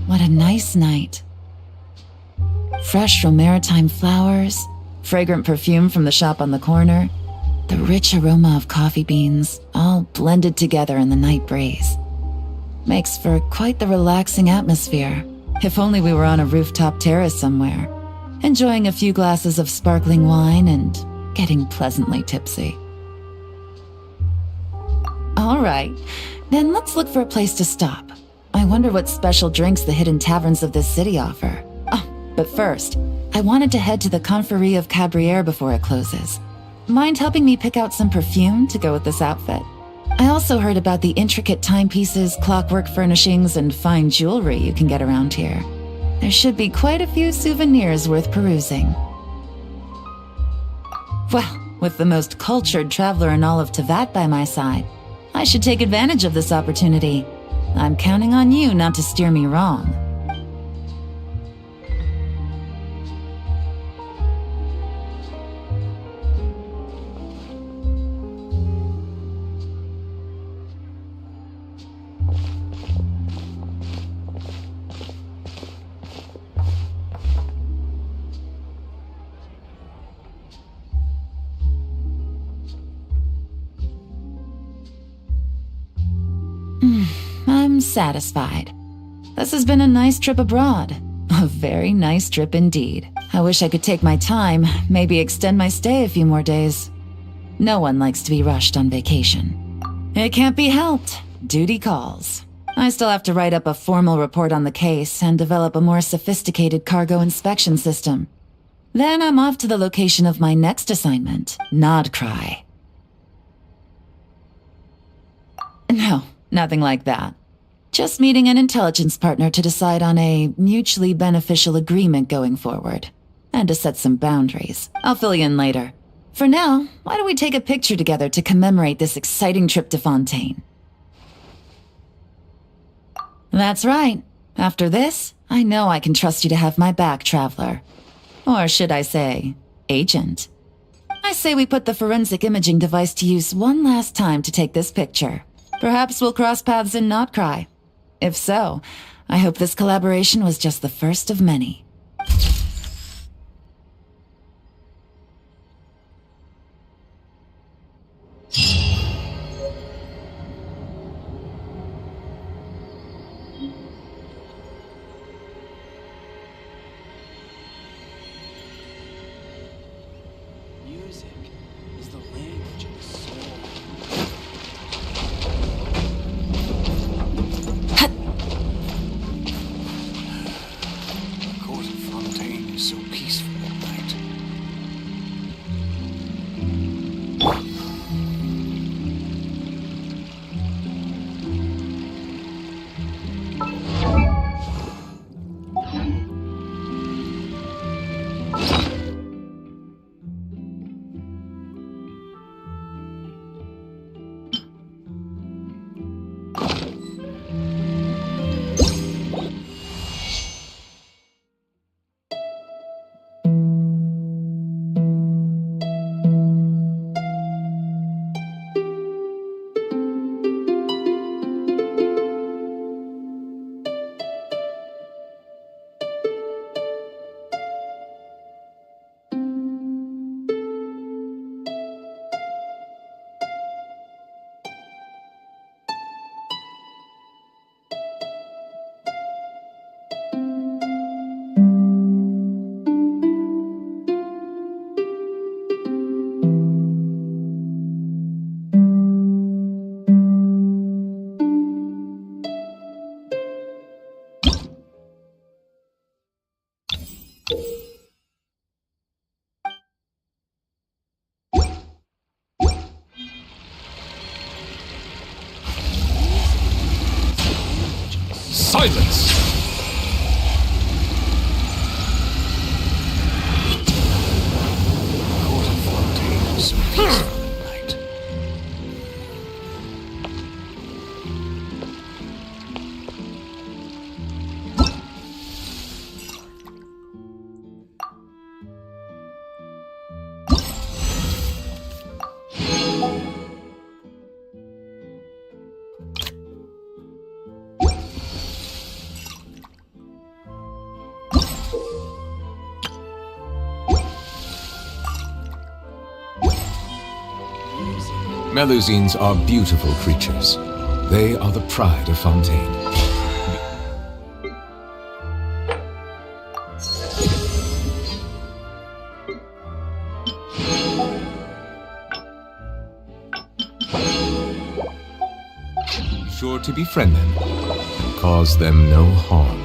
What a nice night. Fresh from maritime flowers, fragrant perfume from the shop on the corner, the rich aroma of coffee beans, all blended together in the night breeze. Makes for quite the relaxing atmosphere. If only we were on a rooftop terrace somewhere, enjoying a few glasses of sparkling wine and getting pleasantly tipsy. All right, then let's look for a place to stop. I wonder what special drinks the hidden taverns of this city offer. Oh, but first, I wanted to head to the Confrérie of Cabrières before it closes. Mind helping me pick out some perfume to go with this outfit? I also heard about the intricate timepieces, clockwork furnishings, and fine jewelry you can get around here. There should be quite a few souvenirs worth perusing. Well, with the most cultured traveler in all of Tevat by my side, I should take advantage of this opportunity. I'm counting on you not to steer me wrong. I'm satisfied. This has been a nice trip abroad. A very nice trip indeed. I wish I could take my time, maybe extend my stay a few more days. No one likes to be rushed on vacation. It can't be helped. Duty calls. I still have to write up a formal report on the case and develop a more sophisticated cargo inspection system. Then I'm off to the location of my next assignment, Nodcry. No, nothing like that. Just meeting an intelligence partner to decide on a mutually beneficial agreement going forward. And to set some boundaries. I'll fill you in later. For now, why don't we take a picture together to commemorate this exciting trip to Fontaine? That's right. After this, I know I can trust you to have my back, Traveler. Or should I say, Agent. I say we put the forensic imaging device to use one last time to take this picture. Perhaps we'll cross paths in Notcry. If so, I hope this collaboration was just the first of many. Music is the language of the soul. The court of Fontaine is so peaceful at night. Silence! The court of Fontaine is so peaceful at night. Melusines are beautiful creatures. They are the pride of Fontaine. Be sure to befriend them and cause them no harm.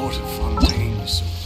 court of Fontaine is so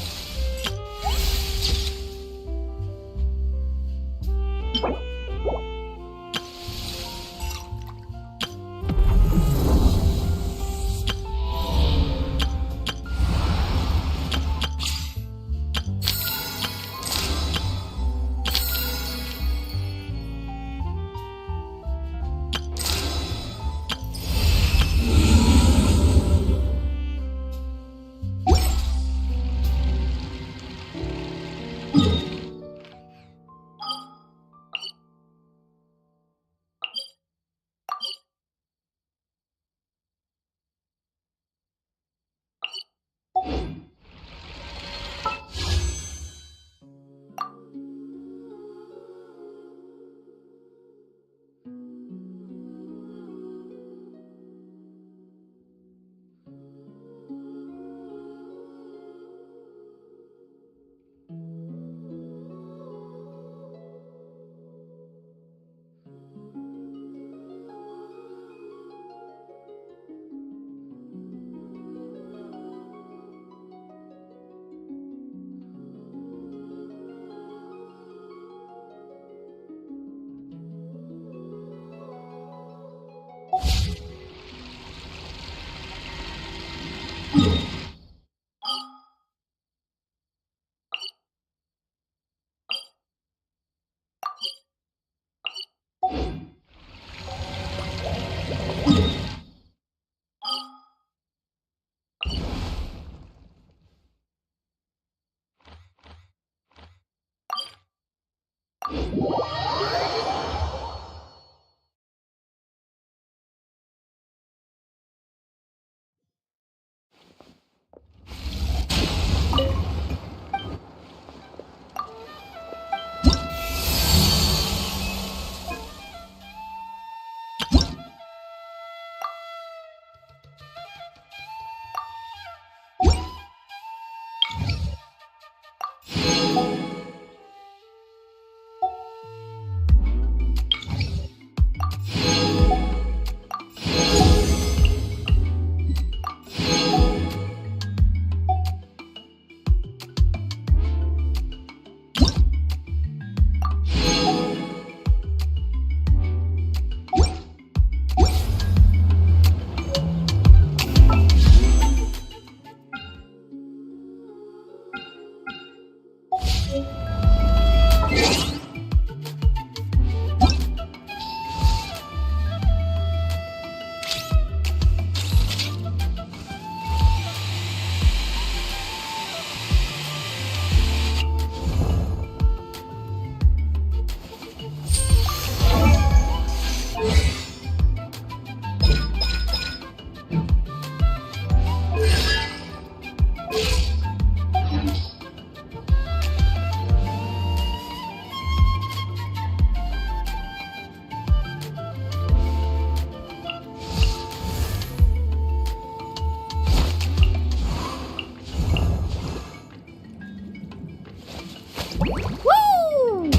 Whoa!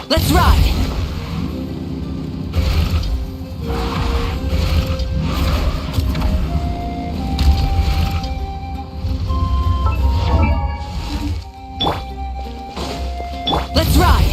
Let's ride! Let's ride!